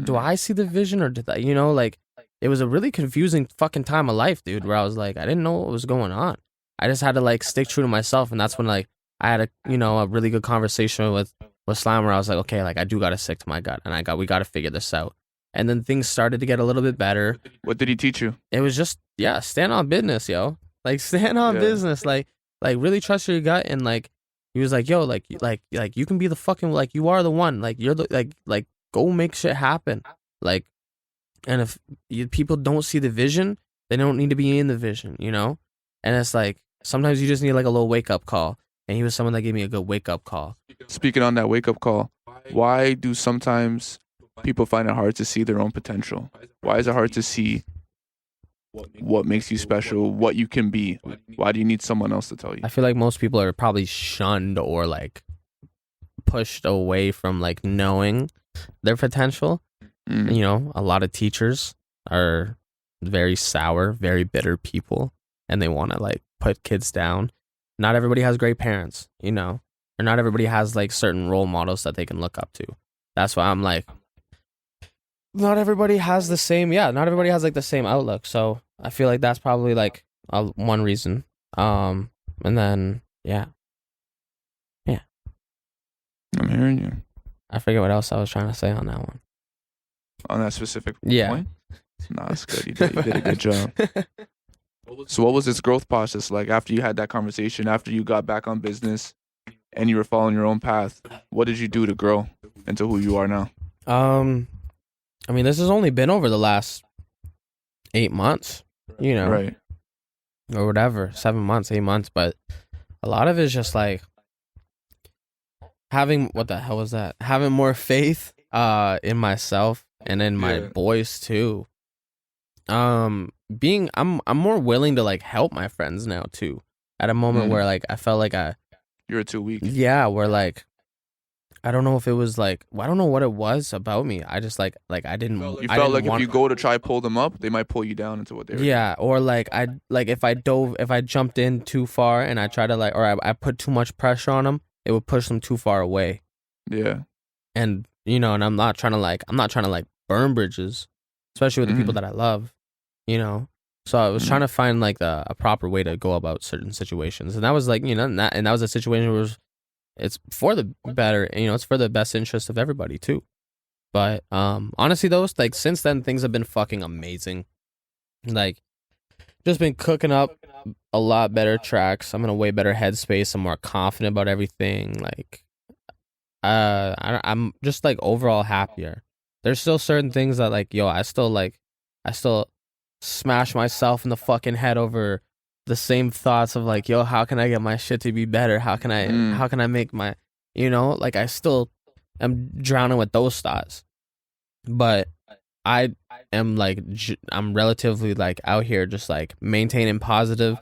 Do I see the vision or did I, like, it was a really confusing fucking time of life, dude, where I was like, I didn't know what was going on. I just had to like stick true to myself, and that's when like I had a really good conversation with Slime where I was like, okay, like I do got to stick to my gut, and we got to figure this out. And then things started to get a little bit better. What did he teach you? It was just, stand on business, yo. Like, stand on business. Like really trust your gut. And like, he was like, yo, like you can be the fucking, like, you are the one. Like, you're the, like, go make shit happen. Like, and if people don't see the vision, they don't need to be in the vision, And it's like, sometimes you just need like a little wake up call. And he was someone that gave me a good wake up call. Speaking on that wake up call, why do sometimes people find it hard to see their own potential? Why is it hard to see what makes you special, what you can be? Why do you need someone else to tell you? I feel like most people are probably shunned or like pushed away from like knowing their potential. A lot of teachers are very sour, very bitter people, and they want to like put kids down. Not everybody has great parents, or not everybody has like certain role models that they can look up to. That's why I'm like, not everybody has the same, not everybody has like the same outlook. So I feel like that's probably like one reason. And then, yeah. I'm hearing you. I forget what else I was trying to say on that one. On that specific Yeah. point? Nah, that's good. You did a good job. So what was this growth process like after you had that conversation, after you got back on business and you were following your own path? What did you do to grow into who you are now? I mean, this has only been over the last 8 months, you know, Right. or whatever, 7 months, 8 months. But a lot of it is just like having, what the hell was that? Having more faith in myself and in my boys too. I'm more willing to like help my friends now too. At a moment where like I felt like you were too weak. Yeah, where like I don't know if it was like, I don't know what it was about me. I just like I didn't. You felt like if you go to try pull them up, they might pull you down into what they were. Yeah, or like if I jumped in too far and I tried to like, or I put too much pressure on them, it would push them too far away. Yeah. And you know, and I'm not trying to like burn bridges, especially with the people that I love. You know, so I was trying to find like a proper way to go about certain situations, and that was like, you know, and that was a situation where it's for the better, you know, it's for the best interest of everybody too. But honestly, though, like since then, things have been fucking amazing. Like, just been cooking up a lot better tracks. I'm in a way better headspace. I'm more confident about everything. Like, I'm just like overall happier. There's still certain things that like, yo, I still smash myself in the fucking head over the same thoughts of like, yo, how can I get my shit to be better? How can I make my, you know, like I still am drowning with those thoughts. But I am like, I'm relatively like out here just like maintaining positive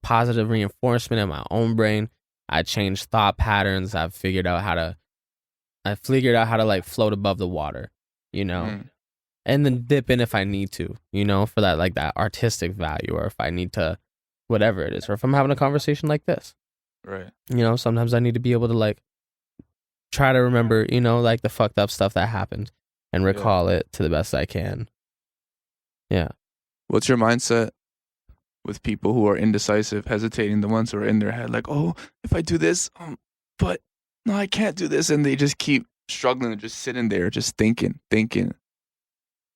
reinforcement in my own brain. I changed thought patterns. I've figured out how to like float above the water, you know, and then dip in if I need to, you know, for that, like that artistic value, or if I need to, whatever it is, or if I'm having a conversation like this, right. You know, sometimes I need to be able to like try to remember, you know, like the fucked up stuff that happened and recall it to the best I can. Yeah. What's your mindset with people who are indecisive, hesitating, the ones who are in their head like, oh, if I do this, but no, I can't do this, and they just keep struggling and just sitting there, just thinking,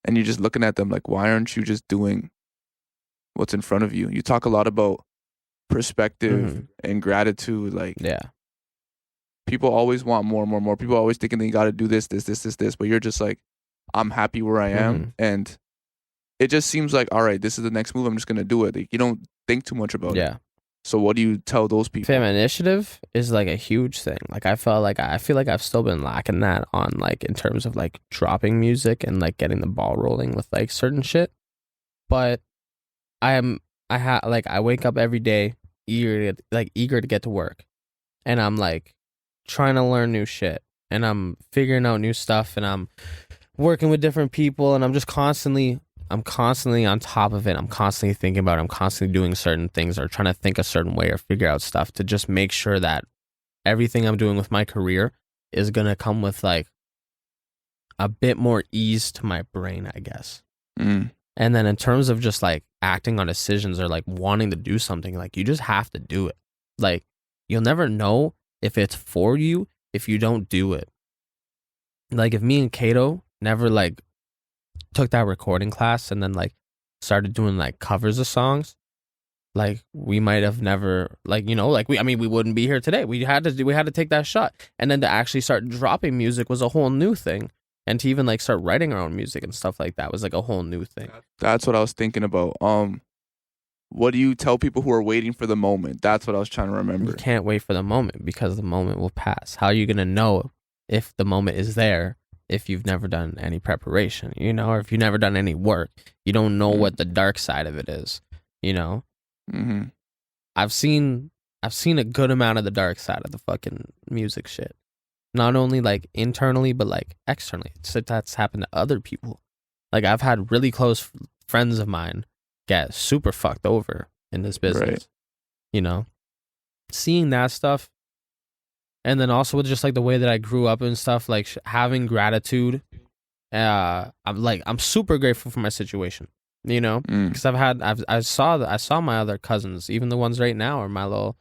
and you're just looking at them like, why aren't you just doing what's in front of you? You talk a lot about perspective and gratitude. Like, people always want more. People are always thinking they got to do this, but you're just like, I'm happy where I am, and it just seems like, all right, this is the next move. I'm just gonna do it. Like, you don't think too much about it. So what do you tell those people? Fam, initiative is like a huge thing. Like I feel like I've still been lacking that on like in terms of like dropping music and like getting the ball rolling with like certain shit. But I wake up every day eager to get to work, and I'm like trying to learn new shit, and I'm figuring out new stuff, and I'm working with different people, and I'm constantly on top of it. I'm constantly thinking about it. I'm constantly doing certain things or trying to think a certain way or figure out stuff to just make sure that everything I'm doing with my career is going to come with like a bit more ease to my brain, I guess. And then in terms of just like acting on decisions or like wanting to do something, like you just have to do it. Like you'll never know if it's for you if you don't do it. Like if me and Kato never like took that recording class and then like started doing like covers of songs, like we might have never, like, you know, like we wouldn't be here today. We had to take that shot, and then to actually start dropping music was a whole new thing, and to even like start writing our own music and stuff like that was like a whole new thing. That's what I was thinking about. What do you tell people who are waiting for the moment? That's what I was trying to remember. You can't wait for the moment, because the moment will pass. How are you gonna know if the moment is there if you've never done any preparation, you know, or if you've never done any work? You don't know what the dark side of it is, you know? I've seen a good amount of the dark side of the fucking music shit. Not only like internally, but like externally. So that's happened to other people. Like I've had really close friends of mine get super fucked over in this business, you know? Seeing that stuff, And then also with just like the way that I grew up and stuff, like having gratitude. I'm super grateful for my situation, you know, because I saw my other cousins, even the ones right now, or my little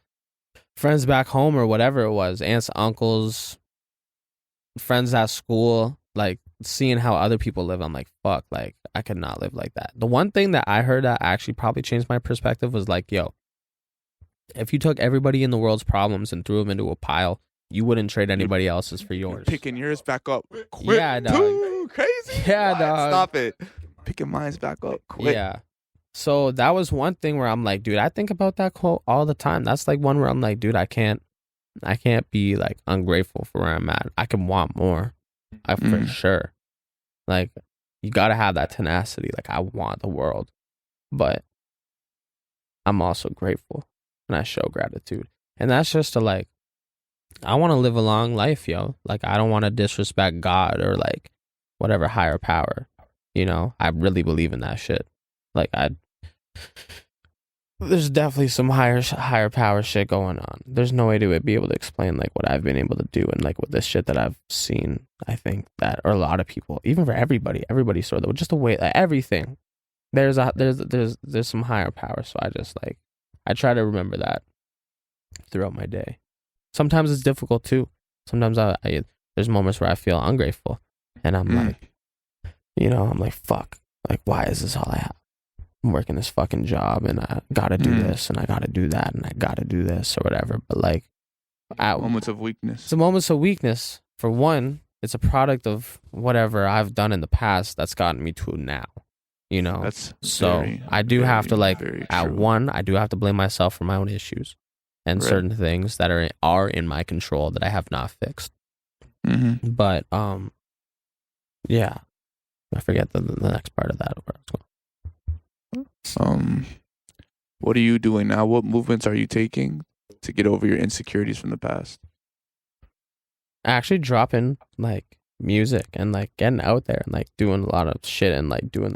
friends back home or whatever it was, aunts, uncles, friends at school, like seeing how other people live. I'm like, fuck, like I could not live like that. The one thing that I heard that actually probably changed my perspective was like, yo, if you took everybody in the world's problems and threw them into a pile, you wouldn't trade anybody else's for yours. Picking yours back up quick. Yeah, dog. Too crazy. Yeah, What? dog. Stop it. Picking mine's back up quick. Yeah. So that was one thing where I'm like, dude, I think about that quote all the time. That's like one where I'm like, dude, I can't be like ungrateful for where I'm at. I can want more. For sure. Like, you gotta have that tenacity. Like, I want the world, but I'm also grateful, and I show gratitude. And that's just to like, I want to live a long life, yo. Like, I don't want to disrespect God or like whatever higher power. You know, I really believe in that shit. Like, there's definitely some higher power shit going on. There's no way to be able to explain like what I've been able to do and like with this shit that I've seen. I think that, or a lot of people, even for everybody sort of just the way, like, everything. There's some higher power. So I try to remember that throughout my day. Sometimes it's difficult too. Sometimes there's moments where I feel ungrateful, and I'm like, you know, I'm like, fuck, like, why is this all I have? I'm working this fucking job, and I gotta do this, and I gotta do that, and I gotta do this, or whatever. But like, moments of weakness. It's a moments of weakness. For one, it's a product of whatever I've done in the past that's gotten me to now. You know, I do have to like, at one, I do have to blame myself for my own issues and certain things that are in my control that I have not fixed. But yeah, I forget the next part of that. What are you doing now? What movements are you taking to get over your insecurities from the past? Actually dropping like music and like getting out there and like doing a lot of shit and like doing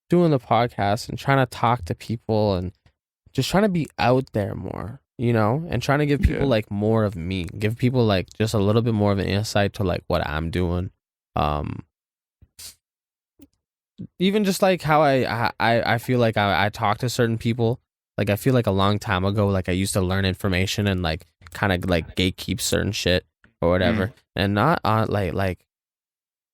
the podcast and trying to talk to people and just trying to be out there more, you know, and trying to give people like more of me, give people like just a little bit more of an insight to like what I'm doing. Even just like how I feel like I talk to certain people. Like, I feel like a long time ago, like I used to learn information and like kind of like gatekeep certain shit or whatever, and not like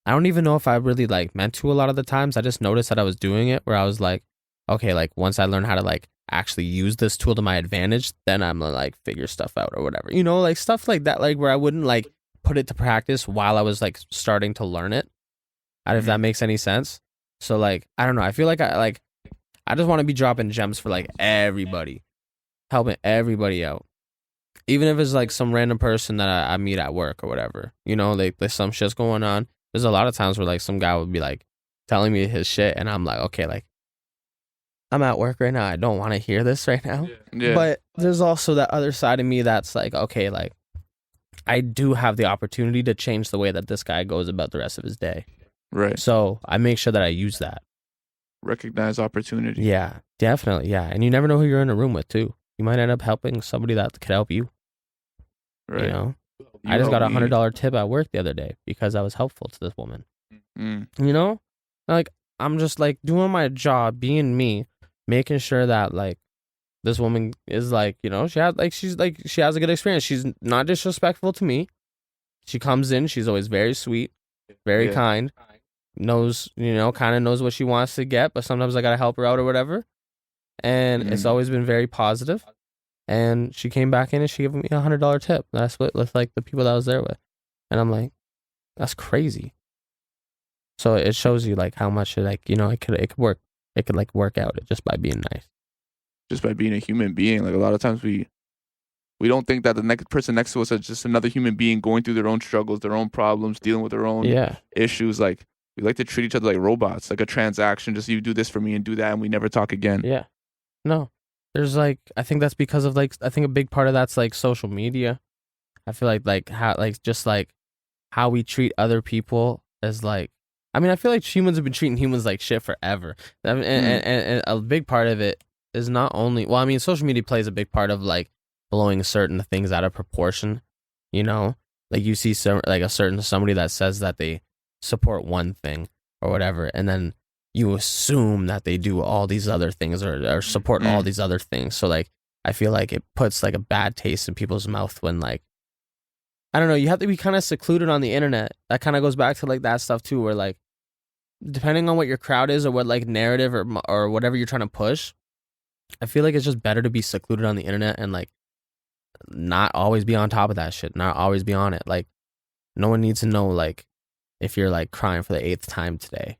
I don't even know if I really like meant to a lot of the times. I just noticed that I was doing it where I was like, okay, like once I learn how to like actually use this tool to my advantage, then I'm gonna like figure stuff out or whatever, you know, like stuff like that, like where I wouldn't like put it to practice while I was like starting to learn it. I don't know if that makes any sense. So like, I don't know. I feel like I just want to be dropping gems for like everybody, helping everybody out. Even if it's like some random person that I meet at work or whatever, you know, like there's some shit's going on. There's a lot of times where like some guy would be like telling me his shit and I'm like, okay, like I'm at work right now. I don't want to hear this right now. Yeah. But there's also that other side of me that's like, okay, like I do have the opportunity to change the way that this guy goes about the rest of his day. Right. So I make sure that I use that. Recognize opportunity. Yeah, definitely. Yeah. And you never know who you're in a room with too. You might end up helping somebody that could help you. Right. You know? I just got a $100 tip at work the other day because I was helpful to this woman. You know, like I'm just like doing my job, being me, making sure that like this woman is like, you know, she has a good experience. She's not disrespectful to me. She comes in, she's always very sweet, very kind, knows, you know, kind of knows what she wants to get, but sometimes I gotta help her out or whatever. And it's always been very positive. And she came back in and she gave me a $100 tip that I split with like the people that I was there with. And I'm like, that's crazy. So it shows you like how much like, you know, it could work. It could like work out just by being nice. Just by being a human being. Like a lot of times we don't think that the next person next to us is just another human being going through their own struggles, their own problems, dealing with their own issues. Like we like to treat each other like robots, like a transaction. Just you do this for me and do that and we never talk again. Yeah. No. There's like, I think that's because of like, I think a big part of that's like social media. I feel like how, like, just like how we treat other people is like, I mean, I feel like humans have been treating humans like shit forever. I mean, and a big part of it is not only, well, I mean, social media plays a big part of like blowing certain things out of proportion. you know? Like you see some like a certain somebody that says that they support one thing or whatever, and then you assume that they do all these other things or support all these other things. So like I feel like it puts like a bad taste in people's mouth when like, I don't know, you have to be kind of secluded on the internet. That kind of goes back to like that stuff too, where like depending on what your crowd is or what like narrative or whatever you're trying to push, I feel like it's just better to be secluded on the internet and like not always be on top of that shit, not always be on it. Like no one needs to know like if you're like crying for the 8th time today.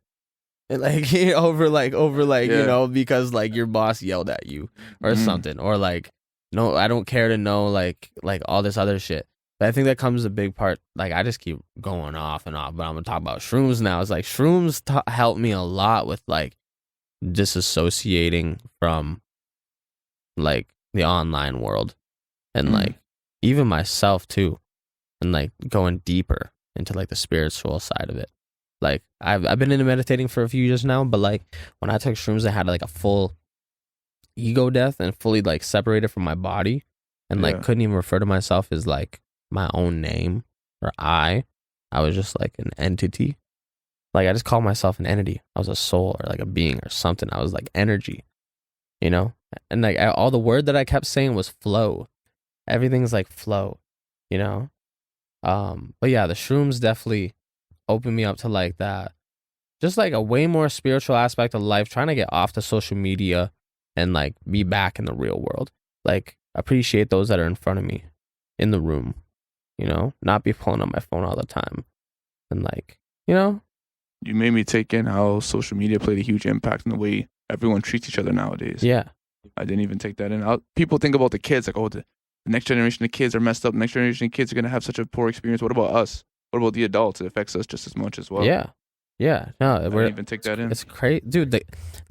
And like over you know, because like your boss yelled at you or something, or like no, I don't care to know like all this other shit. But I think that comes a big part. Like I just keep going off and off, but I'm gonna talk about shrooms now. It's like shrooms helped me a lot with like disassociating from like the online world and like even myself too, and like going deeper into like the spiritual side of it. Like I've been into meditating for a few years now, but like when I took shrooms, I had like a full ego death and fully like separated from my body, and like couldn't even refer to myself as like my own name or I was just like an entity. Like I just called myself an entity. I was a soul or like a being or something. I was like energy, you know? And like all the word that I kept saying was flow. Everything's like flow, you know? But yeah, the shrooms definitely opened me up to like that, just like a way more spiritual aspect of life, trying to get off the social media and like be back in the real world. Like appreciate those that are in front of me in the room, you know, not be pulling on my phone all the time. And like, you know, you made me take in how social media played a huge impact in the way everyone treats each other nowadays. Yeah. I didn't even take that in. People think about the kids like, oh, the next generation of kids are messed up. The next generation of kids are going to have such a poor experience. What about us? What about the adults? It affects us just as much as well. Yeah. No, I didn't even take that in. It's crazy, dude.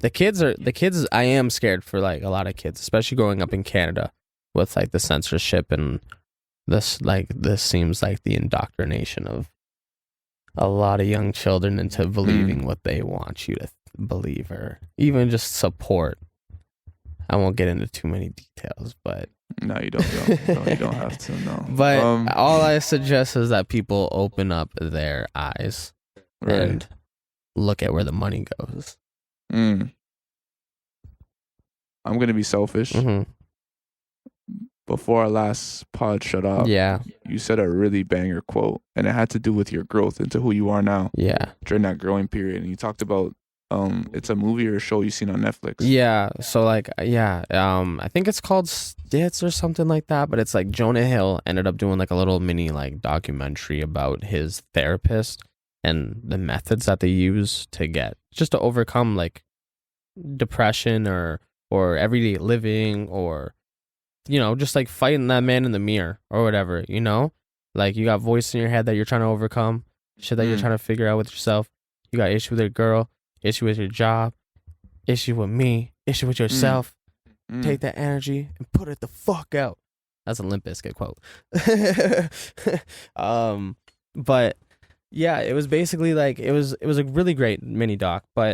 The kids. I am scared for like a lot of kids, especially growing up in Canada with like the censorship and this seems like the indoctrination of a lot of young children into believing what they want you to believe or even just support. I won't get into too many details, but no, you don't. No, you don't have to. No. But all I suggest is that people open up their eyes and look at where the money goes. I'm gonna be selfish. Mm-hmm. Before our last pod shut off, you said a really banger quote, and it had to do with your growth into who you are now. Yeah, during that growing period, and you talked about it's a movie or a show you've seen on Netflix. Yeah, so like I think it's called Stitz or something like that, but it's like Jonah Hill ended up doing like a little mini like documentary about his therapist and the methods that they use to overcome like depression or everyday living, or you know, just like fighting that man in the mirror or whatever, you know? Like you got voice in your head that you're trying to overcome, shit that you're trying to figure out with yourself. You got issue with your girl, issue with your job, issue with me, issue with yourself. Take that energy and put it the fuck out. That's a Limp Bizkit quote. But yeah, it was basically like it was a really great mini doc, but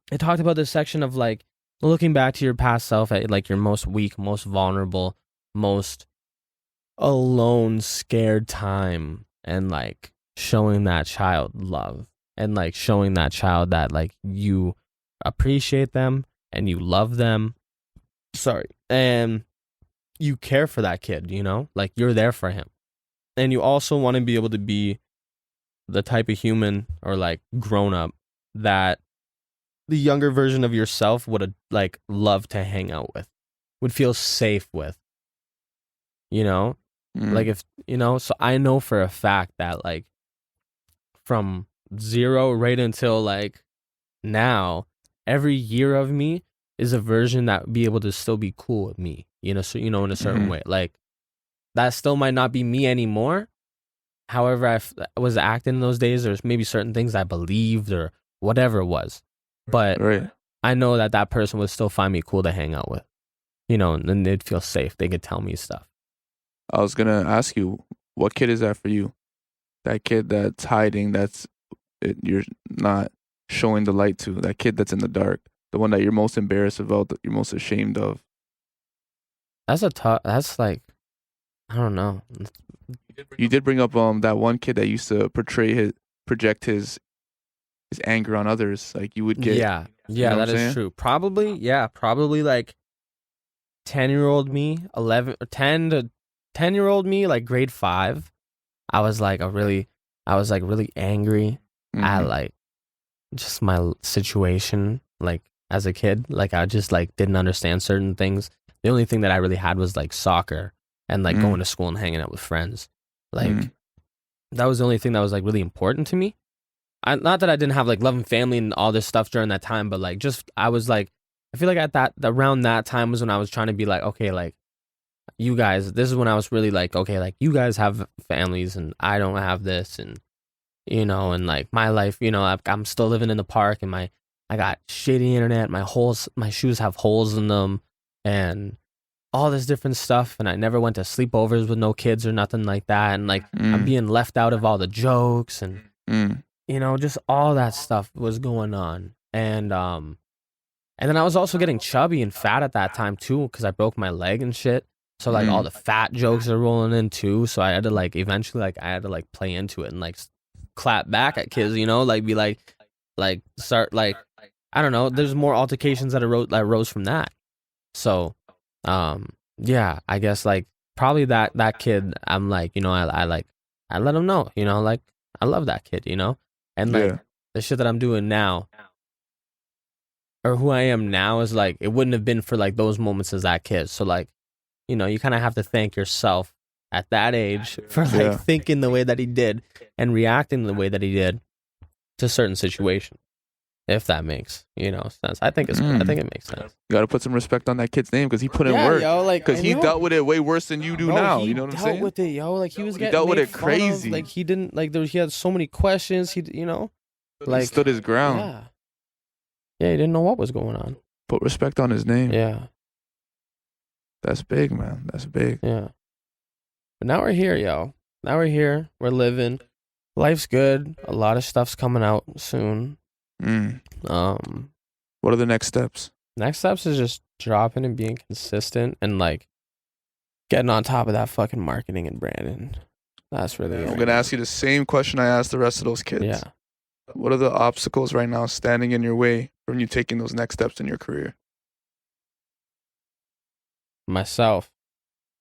it talked about this section of like looking back to your past self at like your most weak, most vulnerable, most alone, scared time, and like showing that child love and like showing that child that like you appreciate them and you love them. And you care for that kid, you know, like you're there for him. And you also want to be able to be the type of human or like grown up that the younger version of yourself would like love to hang out with, would feel safe with, you know, like if, you know, so I know for a fact that like from 0 right until like now, every year of me is a version that would be able to still be cool with me, you know, so, you know, in a certain way, like that still might not be me anymore. However, I was acting in those days, there's maybe certain things I believed or whatever it was. But I know that person would still find me cool to hang out with, you know, and then they'd feel safe. They could tell me stuff. I was going to ask you, what kid is that for you? That kid that's hiding, you're not showing the light to, that kid that's in the dark, the one that you're most embarrassed about, that you're most ashamed of. That's like, I don't know. You did bring up that one kid that used to project his anger on others. Like you would get. Yeah, you know that what I'm is saying? true. Probably like 10-year-old me, 11 or 10-year-old me, like grade 5. I was like really angry at Mhm. like just my situation, like as a kid. Like I just like didn't understand certain things. The only thing that I really had was like soccer and like going to school and hanging out with friends. Like that was the only thing that was like really important to me. Not that I didn't have like love and family and all this stuff during that time, but like just I was like, I feel like around that time was when I was trying to be like, okay, like you guys, this is when I was really like, okay, like you guys have families and I don't have this, and and like my life, I'm still living in the park, and I got shitty internet, my shoes have holes in them, and all this different stuff, and I never went to sleepovers with no kids or nothing like that, and like I'm being left out of all the jokes, and just all that stuff was going on, and then I was also getting chubby and fat at that time too, because I broke my leg and shit. So like all the fat jokes are rolling in too. So I had to like eventually like I had to like play into it and like clap back at kids, like be like start like I don't know. There's more altercations that arose from that. So yeah, I guess like probably that kid. I'm like I let him know, like I love that kid, and like the shit that I'm doing now, or who I am now, is like it wouldn't have been for like those moments as that kid. So like, you kind of have to thank yourself at that age for like thinking the way that he did and reacting the way that he did to certain situations. If that makes sense, I think it makes sense. You got to put some respect on that kid's name because he put in work. Because he dealt with it way worse than you do now. You know what I'm saying? He dealt with it, yo. Like he was getting dealt with made it fun crazy. of. Like he didn't like he had so many questions. He he stood his ground. Yeah, he didn't know what was going on. Put respect on his name. Yeah. That's big, man. That's big. Yeah. But now we're here, yo. Now we're here. We're living. Life's good. A lot of stuff's coming out soon. What are the next steps? Next steps is just dropping and being consistent and like getting on top of that fucking marketing and branding. That's really it. I'm going to ask you the same question I asked the rest of those kids. Yeah. What are the obstacles right now standing in your way from you taking those next steps in your career? Myself.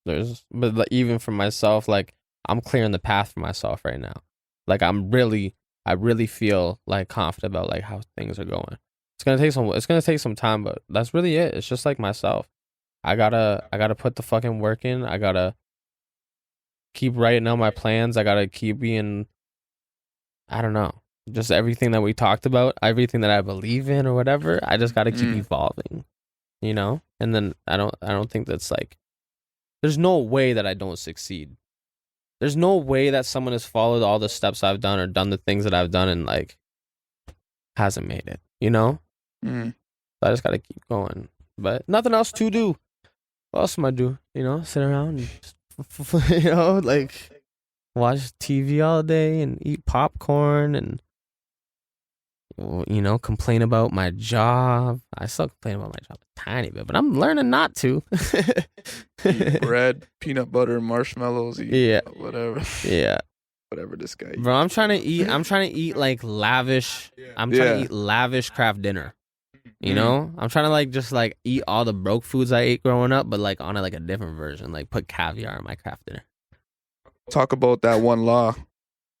But like, even for myself, like I'm clearing the path for myself right now. Like I really feel like confident about like how things are going. It's gonna take some time, but that's really it. It's just like myself. I gotta put the fucking work in. I gotta keep writing out my plans. I gotta keep being, I don't know, just everything that we talked about, everything that I believe in or whatever. I just gotta keep evolving, And then I don't think that's like, there's no way that I don't succeed. There's no way that someone has followed all the steps I've done or done the things that I've done and like hasn't made it, So I just gotta keep going. But nothing else to do. What else am I do? Sit around and just, like watch TV all day and eat popcorn and complain about my job. I still complain about my job a tiny bit, but I'm learning not to. Eat bread, peanut butter, marshmallows, whatever. Yeah. Whatever this guy eats. Bro, I'm trying to eat like lavish. I'm trying to eat lavish craft dinner. I'm trying to like just like eat all the broke foods I ate growing up, but like on a different version. Like put caviar in my craft dinner. Talk about that one law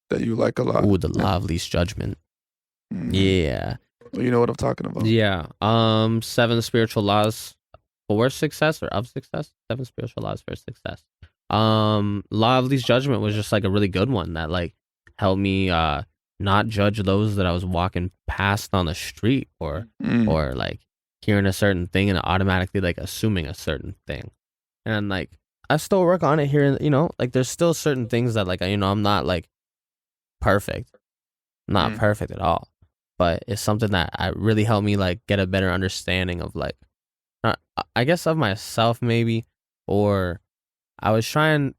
that you like a lot. Ooh, the law of least judgment. Yeah. You know what I'm talking about. Yeah. 7 spiritual laws for success or of success. 7 spiritual laws for success. Law of least judgment was just like a really good one that like helped me not judge those that I was walking past on the street or like hearing a certain thing and automatically like assuming a certain thing. And like I still work on it here, like there's still certain things that like I'm not like perfect. Not perfect at all. But it's something that really helped me like get a better understanding of like, I guess of myself maybe, or I was trying.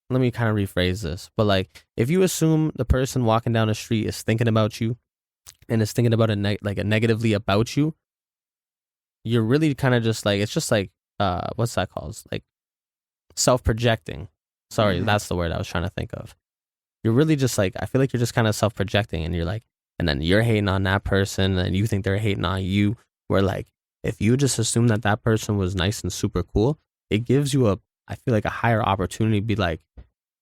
Let me kind of rephrase this, but like if you assume the person walking down the street is thinking about you, and is thinking about negatively about you, you're really kind of just like, it's just like what's that called? Like self-projecting. Sorry, that's the word I was trying to think of. You're really just like, I feel like you're just kind of self-projecting, and you're like, and then you're hating on that person, and you think they're hating on you. Where like, if you just assume that that person was nice and super cool, it gives you I feel like a higher opportunity to be like,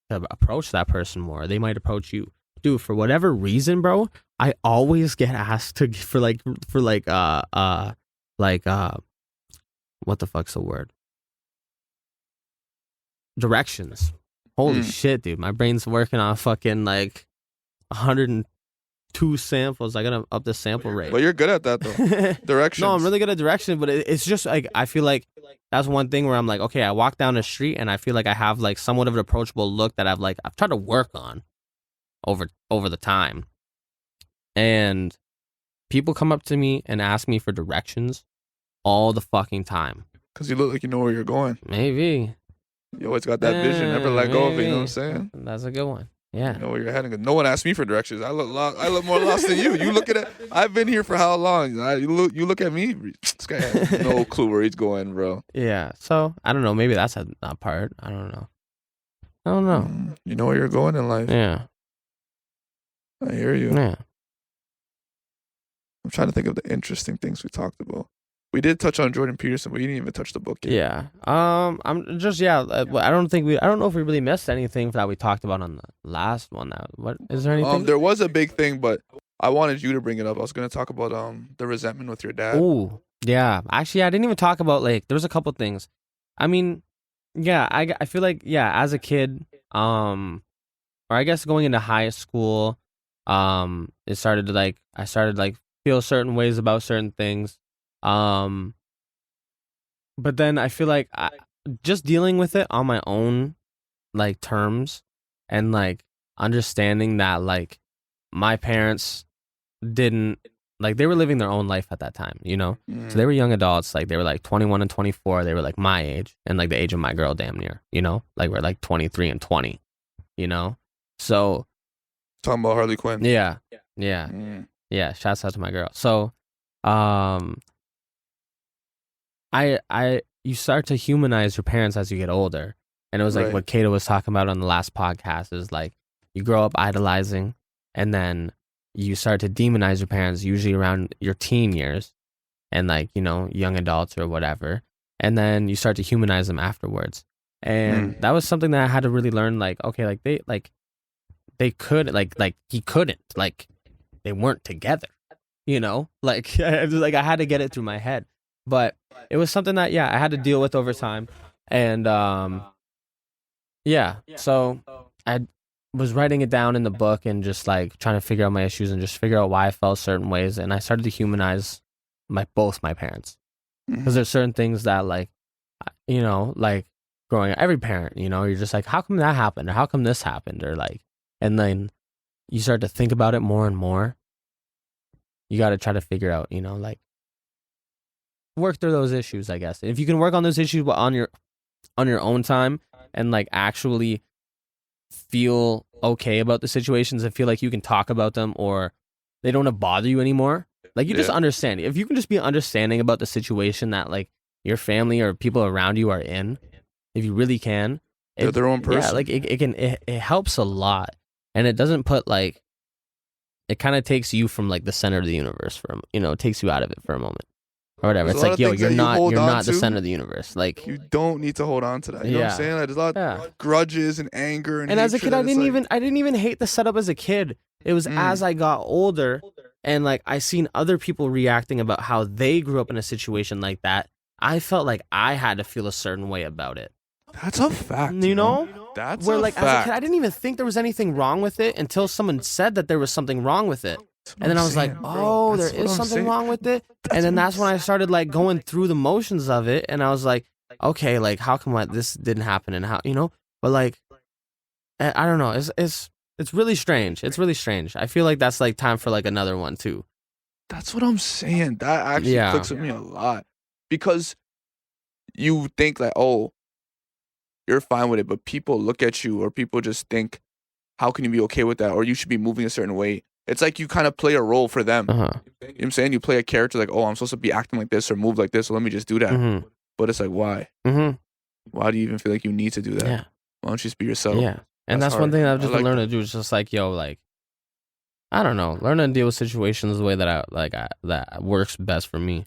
to approach that person more. They might approach you. Dude, for whatever reason, bro, I always get asked for what the fuck's the word? Directions. Holy shit, dude. My brain's working on fucking like 102 samples. I gotta up the sample rate. But you're good at that though. Directions. No, I'm really good at direction, but it's just like, I feel like that's one thing where I'm like, okay, I walk down the street and I feel like I have like somewhat of an approachable look that I've tried to work on over the time. And people come up to me and ask me for directions all the fucking time. Because you look like you know where you're going. Maybe. You always got that vision. Never let go of it. You know what I'm saying? That's a good one. Yeah. You know where you're heading. No one asked me for directions. I look more lost than you. You look at it. I've been here for how long? You look at me. This guy has no clue where he's going, bro. Yeah. So I don't know. Maybe that's a part. I don't know. You know where you're going in life. Yeah. I hear you. Yeah. I'm trying to think of the interesting things we talked about. We did touch on Jordan Peterson, but you didn't even touch the book yet. Yeah. I'm just I don't know if we really missed anything that we talked about on the last one. What is there anything? There was a big thing, but I wanted you to bring it up. I was going to talk about the resentment with your dad. Ooh, yeah. Actually, I didn't even talk about like there was a couple things. I mean, yeah, I feel like as a kid, or I guess going into high school, it started to like I started like feel certain ways about certain things. But then I feel like just dealing with it on my own, like terms, and like understanding that like my parents didn't like they were living their own life at that time, you know. So they were young adults, like they were like 21 and 24. They were like my age and like the age of my girl, damn near, you know. Like we're like 23 and 20, you know. So talking about Harley Quinn. Yeah. Shouts out to my girl. So, you start to humanize your parents as you get older. And it was like what Kato was talking about on the last podcast is like you grow up idolizing and then you start to demonize your parents usually around your teen years and like, you know, young adults or whatever. And then you start to humanize them afterwards. And that was something that I had to really learn, like, okay, like they could like he couldn't, like they weren't together, you know, like I had to get it through my head. But it was something that, I had to deal with over time. And, so I was writing it down in the book and just like trying to figure out my issues and just figure out why I felt certain ways. And I started to humanize both my parents. Because there's certain things that like, you know, like growing up, every parent, you know, you're just like, how come that happened? Or how come this happened? Or like, and then you start to think about it more and more. You got to try to figure out, you know, like, work through those issues, I guess. If you can work on those issues on your own time and like actually feel okay about the situations and feel like you can talk about them or they don't bother you anymore, like you just understand. If you can just be understanding about the situation that like your family or people around you are in, if you really can, they're their own person. Yeah, like it helps a lot, and it doesn't put like it kind of takes you from like the center of the universe it takes you out of it for a moment. Or whatever. There's it's like, yo, you're not the to. center of the universe. Like you don't need to hold on to that. You know what I'm saying? Like, there's a lot of grudges and anger and as a kid, I didn't even hate the setup as a kid. It was as I got older and like I seen other people reacting about how they grew up in a situation like that. I felt like I had to feel a certain way about it. That's a fact. You know? That's where a like fact. as a kid, I didn't even think there was anything wrong with it until someone said that there was something wrong with it. And then I was like, oh, there is something wrong with it. And then that's when I started like going through the motions of it. And I was like, okay, like how come this didn't happen and how, you know, but like, I don't know. It's really strange. It's really strange. I feel like that's like time for like another one too. That's what I'm saying. That actually clicks with me a lot because you think like, oh, you're fine with it. But people look at you or people just think, how can you be okay with that? Or you should be moving a certain way. It's like you kind of play a role for them. You know what I'm saying? You play a character like, oh, I'm supposed to be acting like this or move like this, so let me just do that. But it's like, why? why do you even feel like you need to do that? Yeah. Why don't you just be yourself? Yeah. And that's one hard. thing that I've just I like been learning that. to do is just like, yo, like, I don't know, learn to deal with situations the way that that works best for me.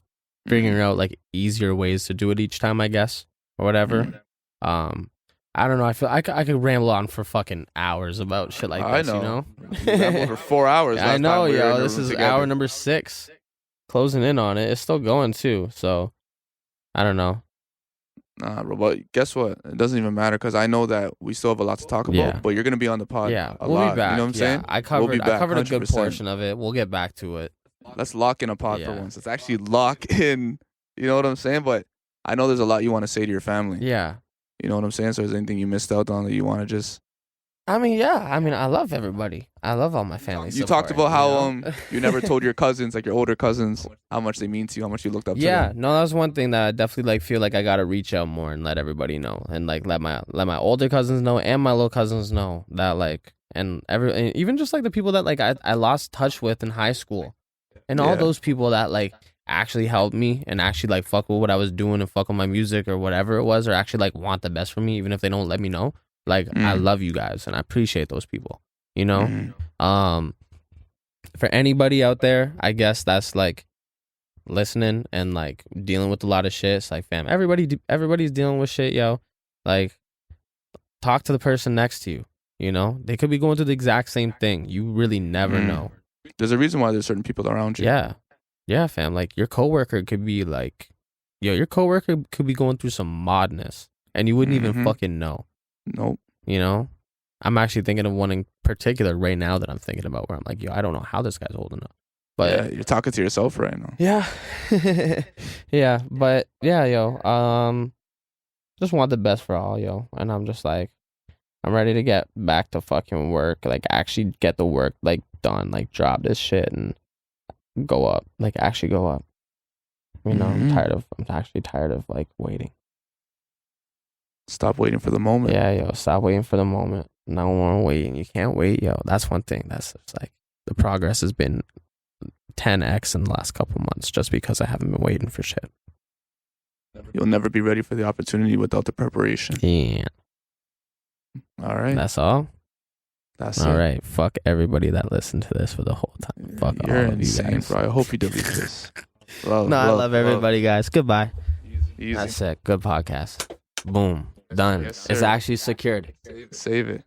Figuring out like easier ways to do it each time, I guess, or whatever. I don't know. I feel I could ramble on for fucking hours about shit like I this, you know? We rambled for 4 hours. Yeah, I last know, time we were in yo. a This room is together. hour number 6. Closing in on it. It's still going too. So I don't know. Nah, bro, but guess what? It doesn't even matter because I know that we still have a lot to talk about. Yeah. But you're gonna be on the pod. Yeah, a we'll lot. be back. You know what I'm saying? I We'll be back, covered a good 100%. portion of it. We'll get back to it. Let's lock in a pod for Yeah. once. Let's actually lock in. You know what I'm saying? But I know there's a lot you want to say to your family. Yeah. You know what I'm saying? So is there anything you missed out on that you want to just? I mean, yeah. I mean, I love everybody. I love all my family. You so talked far, about how you know? you never told your cousins, like your older cousins, how much they mean to you, how much you looked up to Yeah, them. no, that was one thing that I definitely like feel like I gotta reach out more and let everybody know, and like let my older cousins know and my little cousins know that like, and even just like the people that like I lost touch with in high school, and all Yeah. those people that like actually helped me and actually like fuck with what I was doing and fuck with my music or whatever it was, or actually like want the best for me even if they don't let me know. Like I love you guys and I appreciate those people, you know. For anybody out there, I guess that's like listening and like dealing with a lot of shit. It's like, fam, everybody's dealing with shit, yo. Like, talk to the person next to you. You know, they could be going through the exact same thing. You really never know. There's a reason why there's certain people around you. Yeah, fam. Like your coworker could be like, yo, your coworker could be going through some modness, and you wouldn't even fucking know. Nope. You know, I'm actually thinking of one in particular right now that I'm thinking about where I'm like, yo, I don't know how this guy's holding up. But yeah, you're talking to yourself right now. yeah, yeah, but yeah, yo, just want the best for all, yo, and I'm just like, I'm ready to get back to fucking work, like actually get the work like done, like drop this shit and go up, like actually go up. You know, I'm actually tired of like waiting. Stop waiting for the moment. Yeah, yo, stop waiting for the moment. No more waiting. You can't wait, yo. That's one thing. That's just like the progress has been 10x in the last couple months just because I haven't been waiting for shit. You'll never be ready for the opportunity without the preparation. Yeah. All right. That's all? That's all it. right. Fuck everybody that listened to this for the whole time. Fuck You're all of you insane, guys. bro. I hope you delete this. I love everybody, guys. Goodbye. Easy. That's it. Good podcast. Boom. Done. Yes, It's sir. actually secured. Save it.